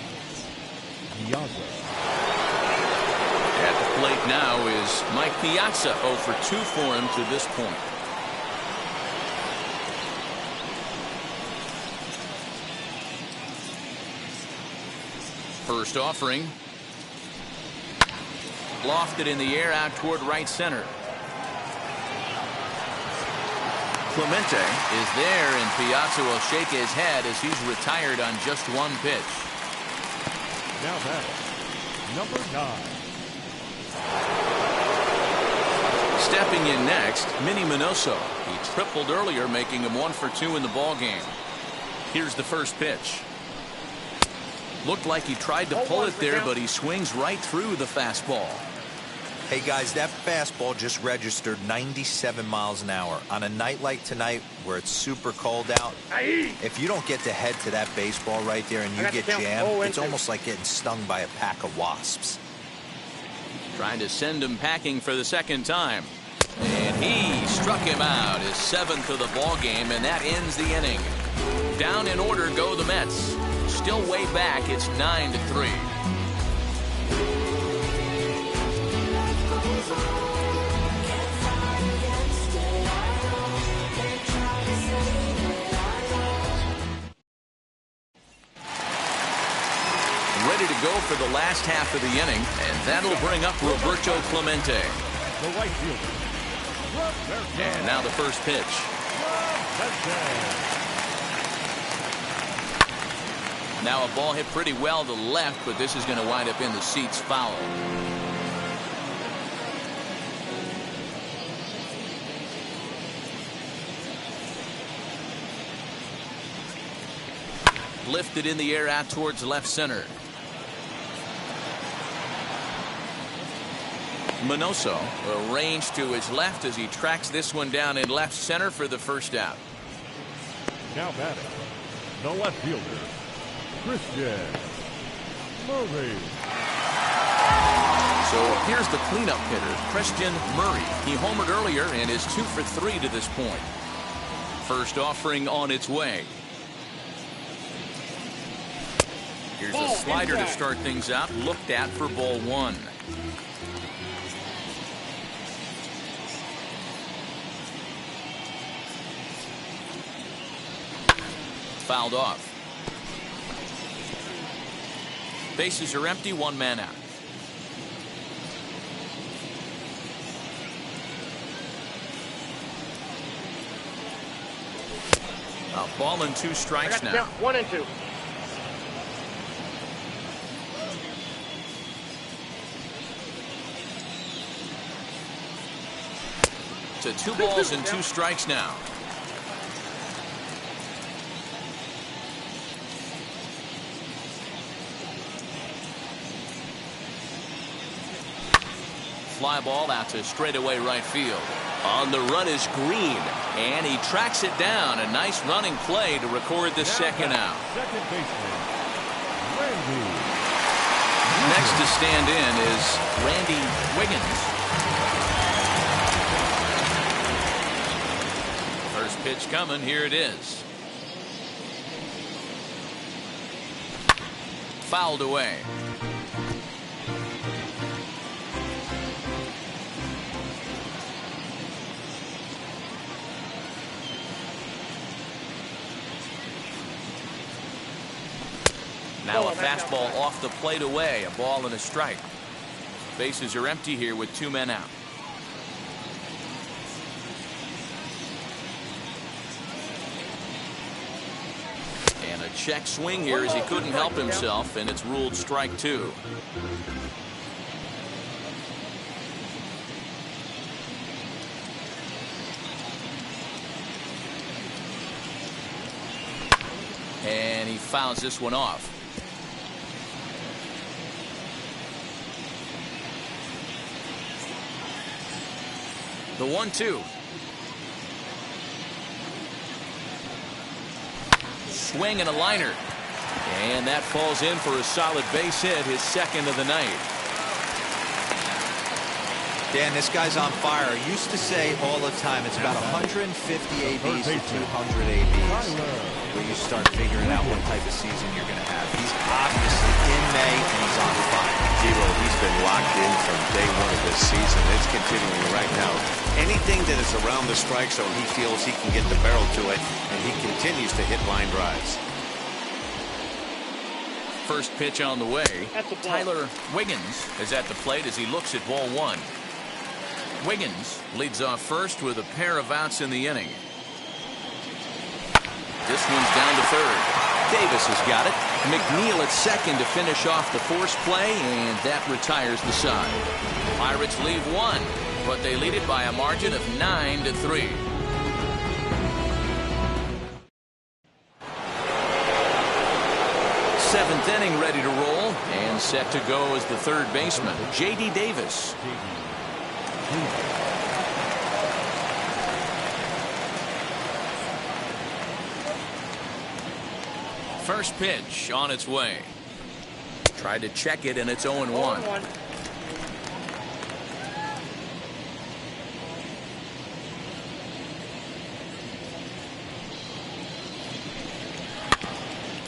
Piazza. At the plate now is Mike Piazza. 0 for 2 for him to this point. First offering. Lofted in the air out toward right center. Clemente is there, and Piazza will shake his head as he's retired on just one pitch. Now batting, number 9. Stepping in next, Minnie Minoso. He tripled earlier, making him 1 for 2 in the ballgame. Here's the first pitch. Looked like he tried to pull it there, but he swings right through the fastball. Hey guys, that fastball just registered 97 miles an hour. On a night like tonight where it's super cold out, if you don't get to head to that baseball right there and you get jammed, it's almost like getting stung by a pack of wasps. Trying to send him packing for the second time. And he struck him out, his 7th of the ball game, and that ends the inning. Down in order go the Mets. Still way back, it's 9-3. Ready to go for the last half of the inning, and that'll bring up Roberto Clemente. The right fielder, Roberto. And now the first pitch. Now a ball hit pretty well to the left, but this is going to wind up in the seats foul. Lifted in the air out towards left center. Minoso arranged to his left as he tracks this one down in left center for the first out. Now batting, the left fielder, Christian Murray. So here's the cleanup hitter, Christian Murray. He homered earlier and is 2 for 3 to this point. First offering on its way. Here's a slider to start things out, looked at for ball 1. Fouled off. Bases are empty, 1 man out. A ball and 2 strikes now. 1 and 2. To 2 balls and 2 strikes now. Fly ball out to straightaway right field. On the run is Green, and he tracks it down. A nice running play to record the second out. Second baseman, Randy. Next to stand in is Randy Wiggins. First pitch coming. Here it is. Fouled away. Now a fastball off the plate away. A ball and a strike. Bases are empty here with 2 men out. A check swing here as he couldn't help himself, and it's ruled strike 2. And he fouls this one off. The 1-2. Swing and a liner. And that falls in for a solid base hit, his second of the night. Dan, this guy's on fire. I used to say all the time it's about 150 ABs to 200 ABs where you start figuring out what type of season you're going to have. He's obviously in May and he's on fire. Zero, he's been locked in from day one of this season. It's continuing right now. Anything that is around the strike zone, he feels he can get the barrel to it, and he continues to hit line drives. First pitch on the way. Tyler Wiggins is at the plate as he looks at ball 1. Wiggins leads off first with a pair of outs in the inning. This one's down to third. Davis has got it. McNeil at second to finish off the force play, and that retires the side. Pirates leave 1, but they lead it by a margin of 9-3. Seventh inning ready to roll, and set to go as the third baseman, J.D. Davis. First pitch on its way. Tried to check it, and it's 0-1.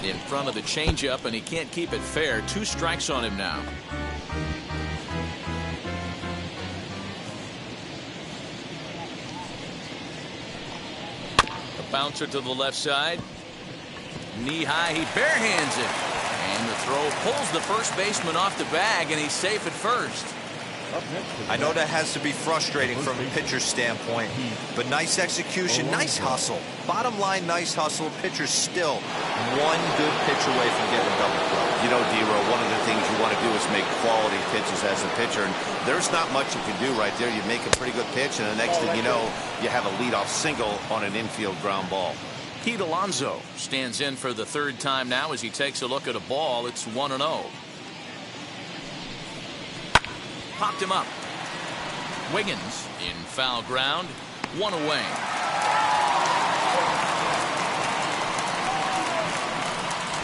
In front of the changeup, and he can't keep it fair. 2 strikes on him now. A bouncer to the left side. Knee high, he barehands it. And the throw pulls the first baseman off the bag, and he's safe at first. I know that has to be frustrating from a pitcher's standpoint, but nice execution, nice hustle. Bottom line, nice hustle. Pitcher's still one good pitch away from getting a double play. You know, D-Row, one of the things you want to do is make quality pitches as a pitcher, and there's not much you can do right there. You make a pretty good pitch, and the next thing you know, you have a leadoff single on an infield ground ball. Pete Alonso stands in for the third time now as he takes a look at a ball. It's 1-0. Popped him up. Wiggins in foul ground. 1 away.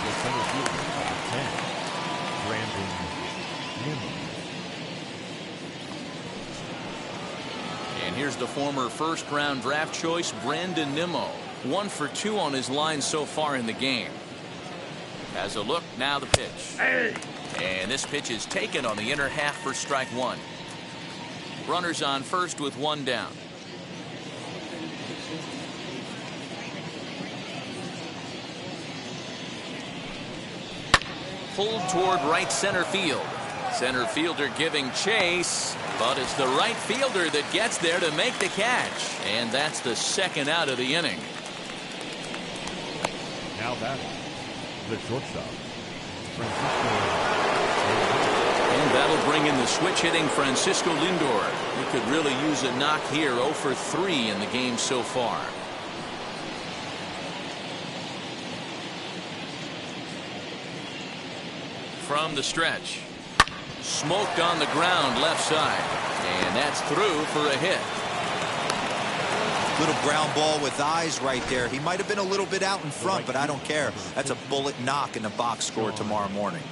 The center fielder, 10, Brandon Nimmo. And here's the former first-round draft choice, Brandon Nimmo. 1 for 2 on his line so far in the game. Has a look, now the pitch. And this pitch is taken on the inner half for strike 1. Runners on first with 1 down. Pulled toward right center field. Center fielder giving chase, but it's the right fielder that gets there to make the catch. And that's the second out of the inning. Now batting, the shortstop, And that'll bring in the switch hitting Francisco Lindor. He could really use a knock here. 0 for 3 in the game so far. From the stretch. Smoked on the ground left side. And that's through for a hit. Little ground ball with eyes right there. He might have been a little bit out in front, but I don't care. That's a bullet knock in the box score tomorrow morning.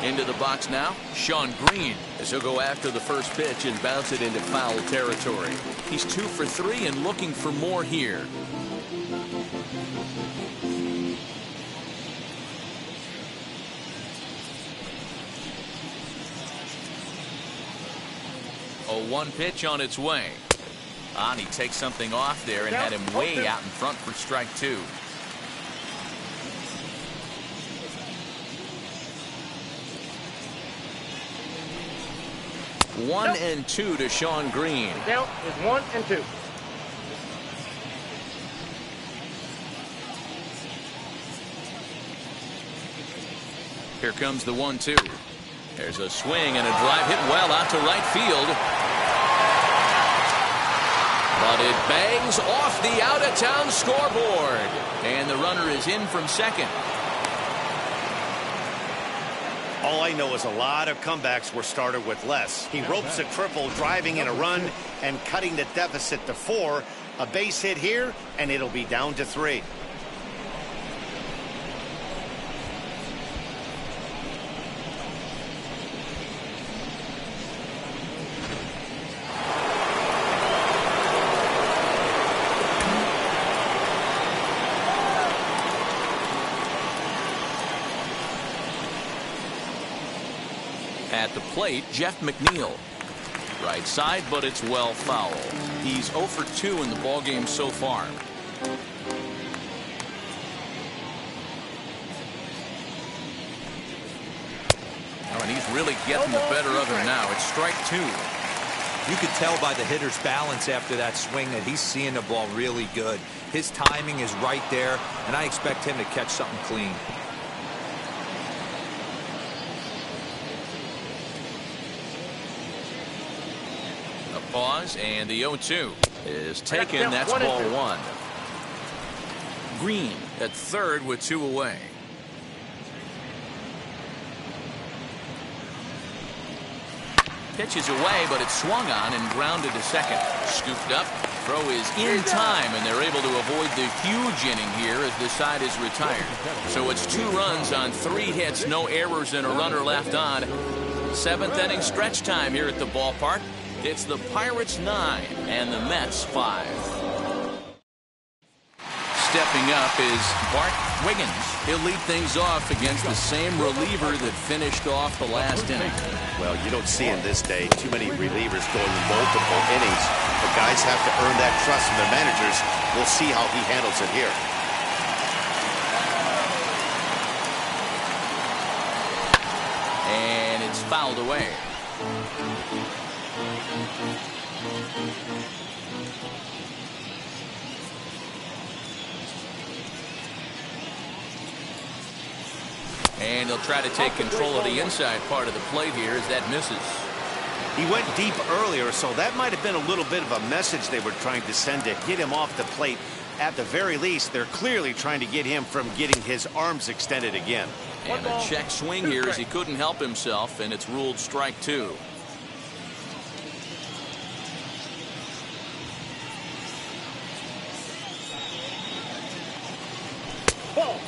Into the box now, Sean Green, as he'll go after the first pitch and bounce it into foul territory. He's 2 for 3 and looking for more here. A 1 pitch on its way. And he takes something off there and had him way out in front for strike 2. 1-2 to Sean Green. Count is 1-2. Here comes the 1-2. There's a swing and a drive hit well out to right field. But it bangs off the out-of-town scoreboard. And the runner is in from second. All I know is a lot of comebacks were started with less. He ropes a triple, driving in a run and cutting the deficit to 4. A base hit here, and it'll be down to 3. At the plate, Jeff McNeil. Right side, but it's well foul. He's 0 for 2 in the ballgame so far. Oh, and he's really getting the better of him now. It's strike 2. You could tell by the hitter's balance after that swing that he's seeing the ball really good. His timing is right there, and I expect him to catch something clean. Pause, and the 0-2 is taken. That's ball 1. Green at third with 2 away. Pitch is away, but it's swung on and grounded to second. Scooped up. Throw is in time, and they're able to avoid the huge inning here as the side is retired. So it's 2 runs on 3 hits, no errors, and a runner left on. 7th inning stretch time here at the ballpark. It's the Pirates 9 and the Mets 5. Stepping up is Bart Wiggins. He'll lead things off against the same reliever that finished off the last inning. Well, you don't see in this day too many relievers going multiple innings. The guys have to earn that trust from their managers. We'll see how he handles it here. And it's fouled away. And he'll try to take control of the inside part of the plate here as that misses. He went deep earlier, so that might have been a little bit of a message they were trying to send to get him off the plate. At the very least, they're clearly trying to get him from getting his arms extended again. And a check swing here as he couldn't help himself, and it's ruled strike 2.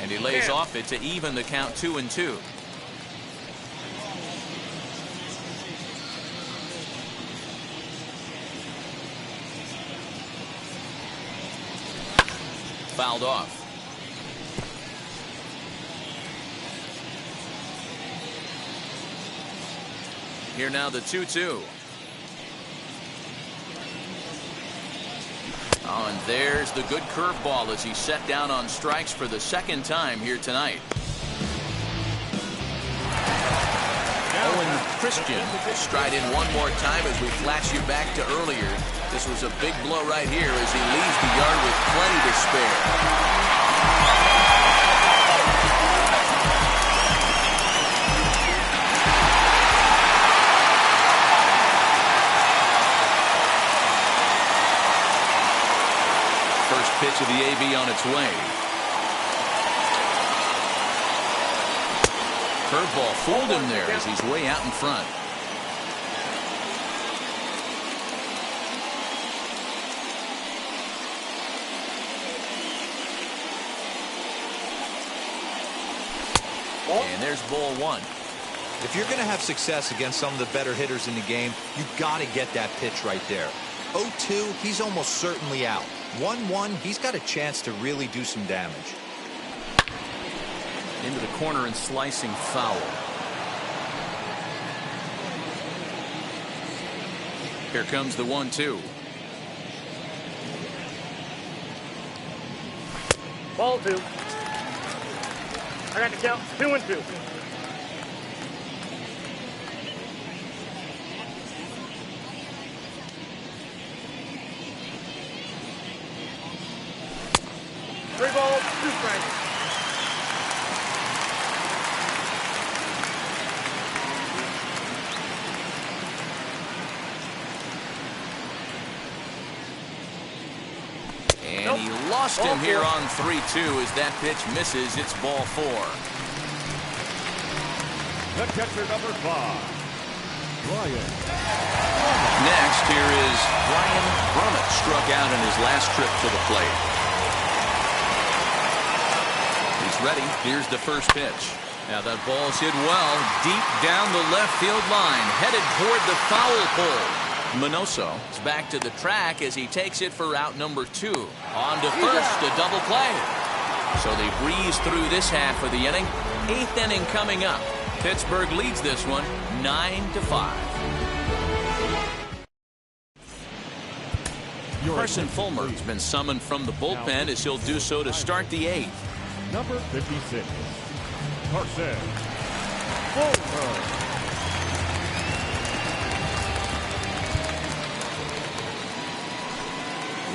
And he lays off it to even the count 2-2. Fouled off. Here now the 2-2. Oh, and there's the good curveball as he set down on strikes for the second time here tonight. Owen Christian stride in one more time as we flash you back to earlier. This was a big blow right here as he leaves the yard with plenty to spare. First pitch of the AB on its way. Curveball fooled him there as he's way out in front. And there's ball 1. If you're going to have success against some of the better hitters in the game, you've got to get that pitch right there. 0-2, he's almost certainly out. 1-1, he's got a chance to really do some damage. Into the corner and slicing foul. Here comes the 1-2. Ball 2. I got to count 2-2. And he lost him here on 3-2 as that pitch misses. It's ball 4. The catcher, number 5, Brian. Next, here is Brian Brummett, struck out in his last trip to the plate. He's ready. Here's the first pitch. Now that ball's hit well, deep down the left field line, headed toward the foul pole. Minoso is back to the track as he takes it for out number 2. On to first, a double play. So they breeze through this half of the inning. 8th inning coming up. Pittsburgh leads this one 9-5. Carson Fulmer has been summoned from the bullpen as he'll do so to start the 8th. Number 56, Carson Fulmer.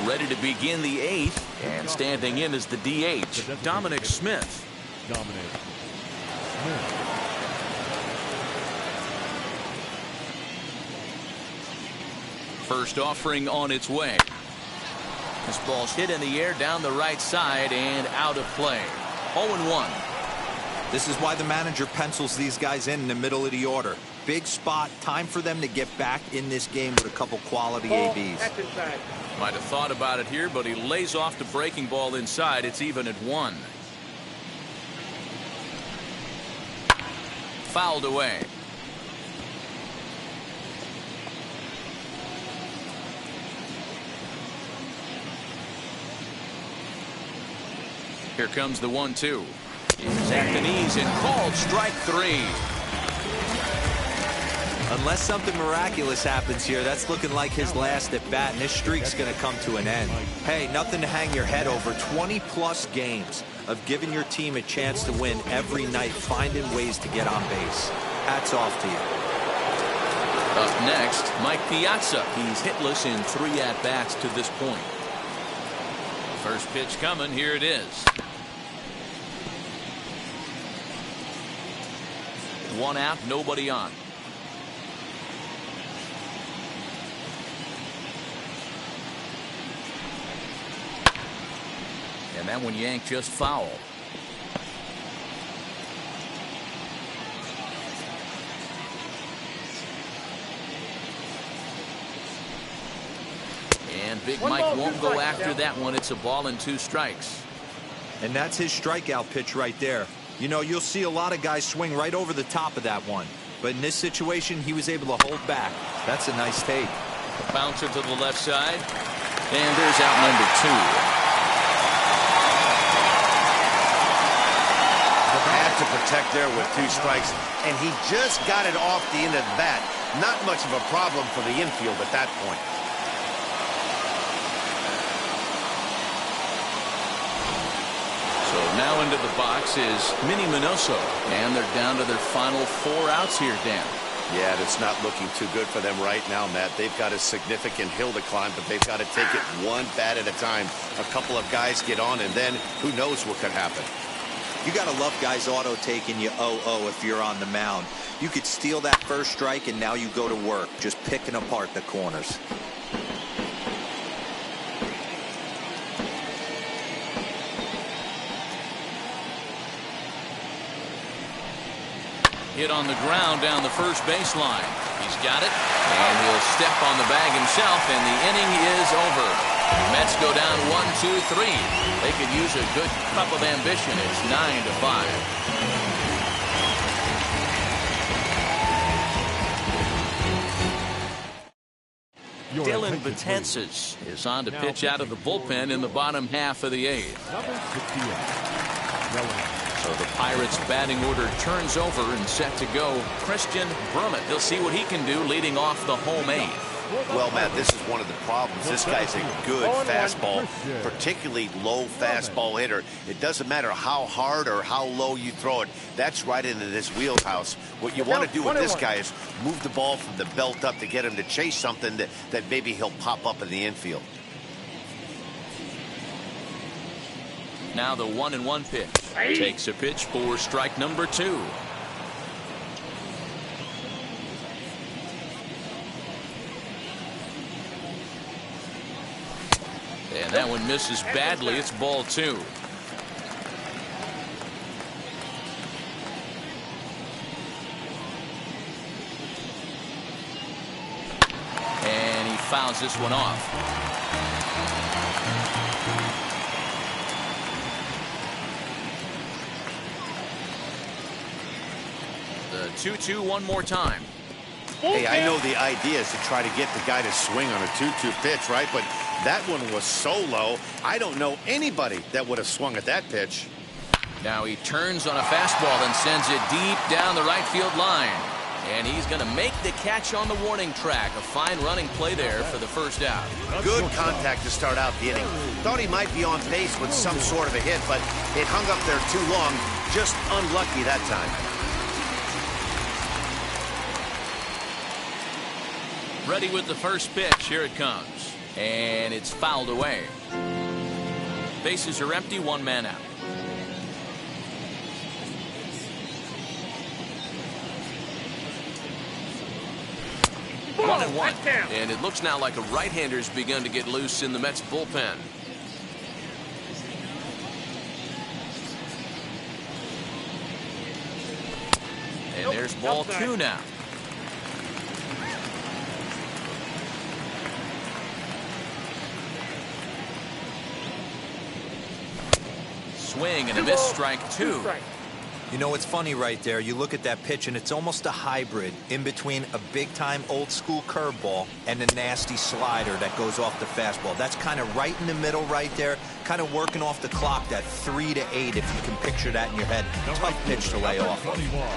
Ready to begin the 8th, and standing in is the DH, Dominic Smith. Dominic Smith. First offering on its way. This ball's hit in the air down the right side and out of play. 0-1. This is why the manager pencils these guys in the middle of the order. Big spot, time for them to get back in this game with a couple quality ABs. Might have thought about it here, but he lays off the breaking ball inside. It's even at 1. Fouled away. Here comes the 1-2. He's at the knees and called strike 3. Unless something miraculous happens here, that's looking like his last at bat, and this streak's going to come to an end. Hey, nothing to hang your head over. 20-plus games of giving your team a chance to win every night, finding ways to get on base. Hats off to you. Up next, Mike Piazza. He's hitless in 3 at-bats to this point. First pitch coming. Here it is. 1 out, nobody on. And that one yanked just foul. And Big Mike won't go after that one. It's a ball and 2 strikes. And that's his strikeout pitch right there. You know, you'll see a lot of guys swing right over the top of that one. But in this situation, he was able to hold back. That's a nice take. Bouncer to the left side. And there's out number 2. Had to protect there with 2 strikes, and he just got it off the end of the bat. Not much of a problem for the infield at that point. So now into the box is Minnie Minoso, and they're down to their final 4 outs here, Dan. Yeah, it's not looking too good for them right now, Matt. They've got a significant hill to climb, but they've got to take it one bat at a time. A couple of guys get on, and then who knows what could happen. You got to love guys auto-taking you 0-0 if you're on the mound. You could steal that first strike, and now you go to work, just picking apart the corners. Hit on the ground down the first baseline. He's got it, and he'll step on the bag himself, and the inning is over. Mets go down 1-2-3. They could use a good cup of ambition. It's 9-5. Dylan Betances is on to pitch out of the bullpen in the bottom half of the 8th. Number 68, So the Pirates' batting order turns over and set to go. Christian Brummett. He'll see what he can do leading off the home 8th. Well, Matt, this is one of the problems. This guy's a good fastball, particularly low fastball hitter. It doesn't matter how hard or how low you throw it. That's right into this wheelhouse. What you want to do with this guy is move the ball from the belt up to get him to chase something that maybe he'll pop up in the infield. Now the 1-1 pitch. Takes a pitch for strike number 2. And that one misses badly. It's ball 2. And he fouls this one off. The 2-2 one more time. Hey, I know the idea is to try to get the guy to swing on a 2-2 pitch, right? But that one was so low, I don't know anybody that would have swung at that pitch. Now he turns on a fastball and sends it deep down the right field line. And he's going to make the catch on the warning track. A fine running play there for the first out. Good contact to start out the inning. Thought he might be on pace with some sort of a hit, but it hung up there too long. Just unlucky that time. Ready with the first pitch. Here it comes. And it's fouled away. Bases are empty. 1 man out. One and one. And it looks now like a right-hander's begun to get loose in the Mets bullpen. And there's ball 2 now. Swing and a miss, strike 2. You know, it's funny right there. You look at that pitch, and it's almost a hybrid in between a big-time old-school curveball and a nasty slider that goes off the fastball. That's kind of right in the middle right there, kind of working off the clock, that 3 to 8, if you can picture that in your head. Tough pitch to lay off.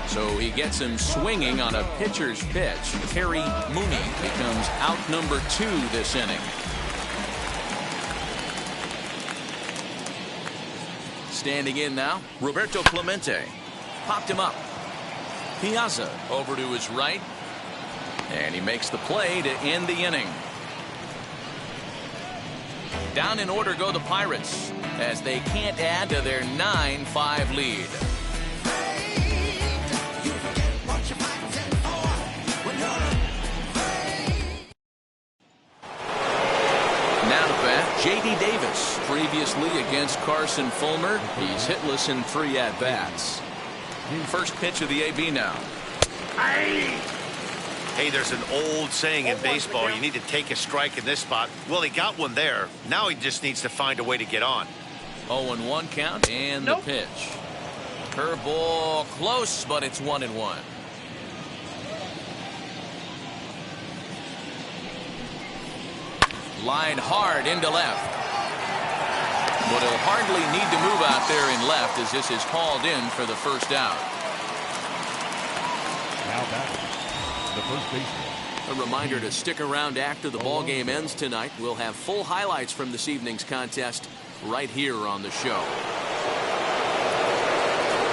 So he gets him swinging on a pitcher's pitch. Terry Mooney becomes out number 2 this inning. Standing in now, Roberto Clemente. Popped him up. Piazza over to his right. And he makes the play to end the inning. Down in order go the Pirates as they can't add to their 9-5 lead. Now to bat, J.D. Davis. Previously against Carson Fulmer, he's hitless in 3 at-bats. First pitch of the AB now. Hey, there's an old saying in baseball, you need to take a strike in this spot. Well, he got one there. Now he just needs to find a way to get on. 0-1 count and the pitch. Curveball close, but it's 1-1. Line hard into left. But he'll hardly need to move out there in left as this is called in for the first out. Now batting, the first baseman. A reminder to stick around after the ball game ends tonight. We'll have full highlights from this evening's contest right here on the show.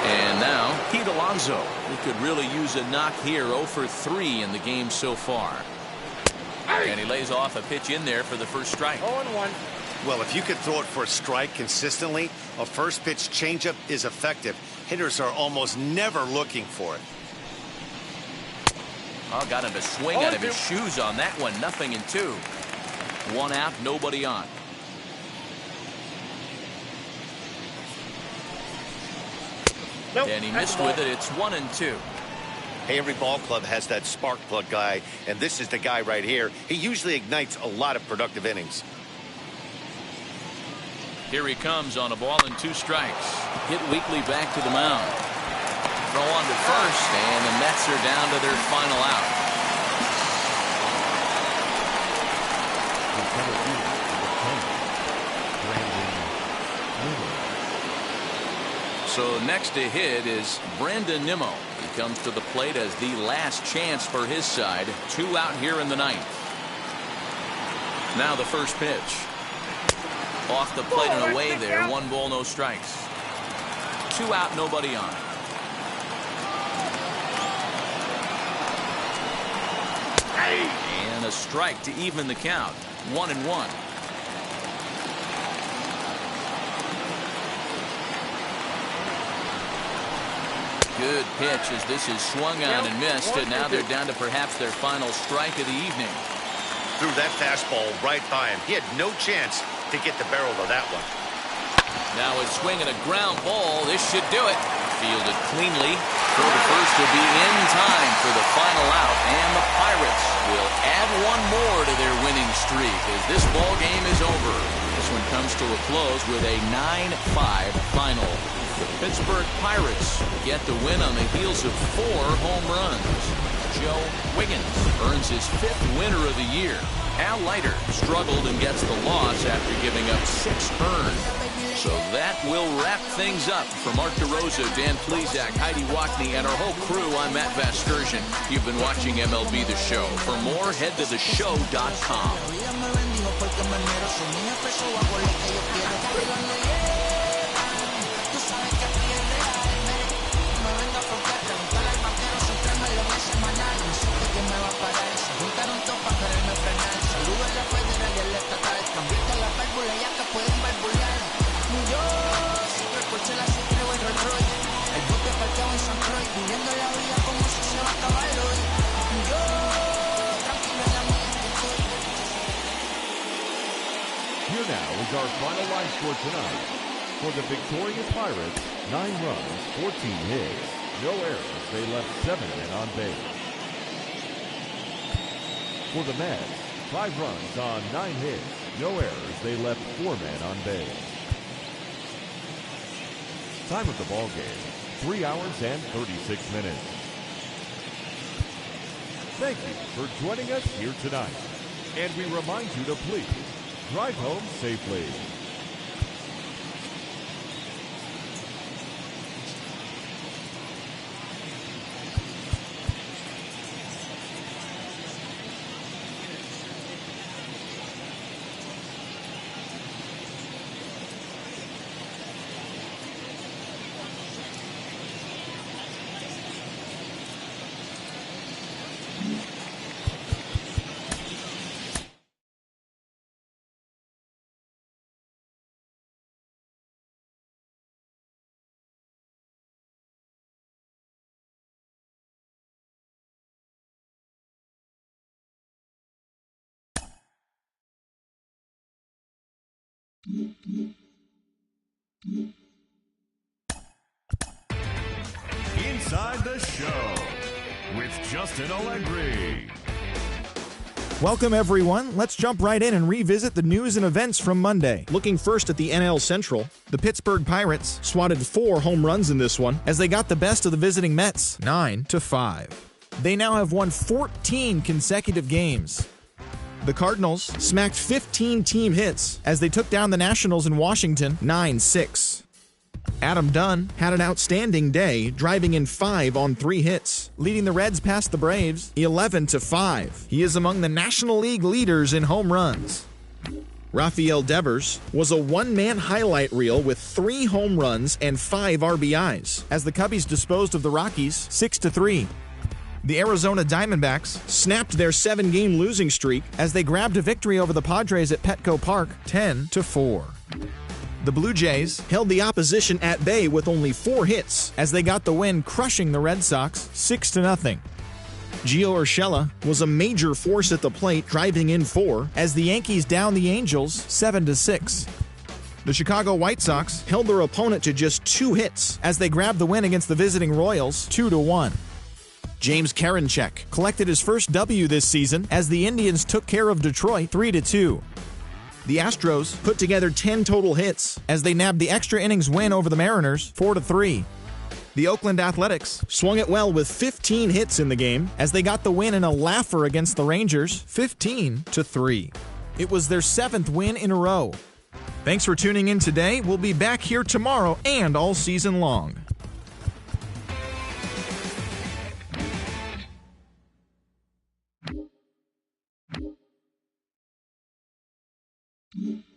And now, Pete Alonso. He could really use a knock here. 0 for 3 in the game so far. And he lays off a pitch in there for the first strike. 0-1. Well, if you could throw it for a strike consistently, a first pitch changeup is effective. Hitters are almost never looking for it. Oh, got him to swing out of his shoes on that one. 0-2. 1 out, nobody on. And he missed with it. It's 1-2. Hey, every ball club has that spark plug guy, and this is the guy right here. He usually ignites a lot of productive innings. Here he comes on a ball and 2 strikes. Hit weakly back to the mound. Throw on to first, and the Mets are down to their final out. So next to hit is Brandon Nimmo. He comes to the plate as the last chance for his side. 2 out here in the 9th. Now the first pitch. Off the plate and away there. 1 ball, no strikes. 2 out, nobody on. And a strike to even the count. 1-1. Good pitch as this is swung on and missed, and now they're down to perhaps their final strike of the evening. Threw that fastball right by him. He had no chance to get the barrel of that one. Now a swing and a ground ball. This should do it. Fielded cleanly. Throw to first will be in time for the final out. And the Pirates will add one more to their winning streak as this ball game is over. This one comes to a close with a 9-5 final. The Pittsburgh Pirates get the win on the heels of 4 home runs. Joe Wiggins earns his 5th winner of the year. Al Leiter struggled and gets the loss after giving up 6 earned. So that will wrap things up. For Mark DeRosa, Dan Plesac, Heidi Wackney, and our whole crew, I'm Matt Vasgersian. You've been watching MLB The Show. For more, head to theshow.com. Here now is our final line score tonight. For the victorious Pirates, 9 runs, 14 hits, no errors. They left 7 men on base. For the Mets, 5 runs on 9 hits, no errors. They left 4 men on base. Time of the ball game, 3 hours and 36 minutes. Thank you for joining us here tonight. And we remind you to please drive home safely. Inside the Show with Justin Allegri. Welcome, everyone. Let's jump right in and revisit the news and events from Monday. Looking first at the NL Central, the Pittsburgh Pirates swatted 4 home runs in this one as they got the best of the visiting Mets, 9-5. They now have won 14 consecutive games. The Cardinals smacked 15 team hits as they took down the Nationals in Washington 9-6. Adam Dunn had an outstanding day, driving in 5 on 3 hits, leading the Reds past the Braves 11-5. He is among the National League leaders in home runs. Rafael Devers was a one-man highlight reel with 3 home runs and 5 RBIs as the Cubbies disposed of the Rockies 6-3. The Arizona Diamondbacks snapped their 7-game losing streak as they grabbed a victory over the Padres at Petco Park 10-4. The Blue Jays held the opposition at bay with only 4 hits as they got the win, crushing the Red Sox 6-0. Gio Urshela was a major force at the plate, driving in 4 as the Yankees downed the Angels 7-6. The Chicago White Sox held their opponent to just 2 hits as they grabbed the win against the visiting Royals 2-1. James Karinchak collected his first W this season as the Indians took care of Detroit 3-2. The Astros put together 10 total hits as they nabbed the extra innings win over the Mariners 4-3. The Oakland Athletics swung it well with 15 hits in the game as they got the win in a laugher against the Rangers 15-3. It was their 7th win in a row. Thanks for tuning in today. We'll be back here tomorrow and all season long. Mm-hmm.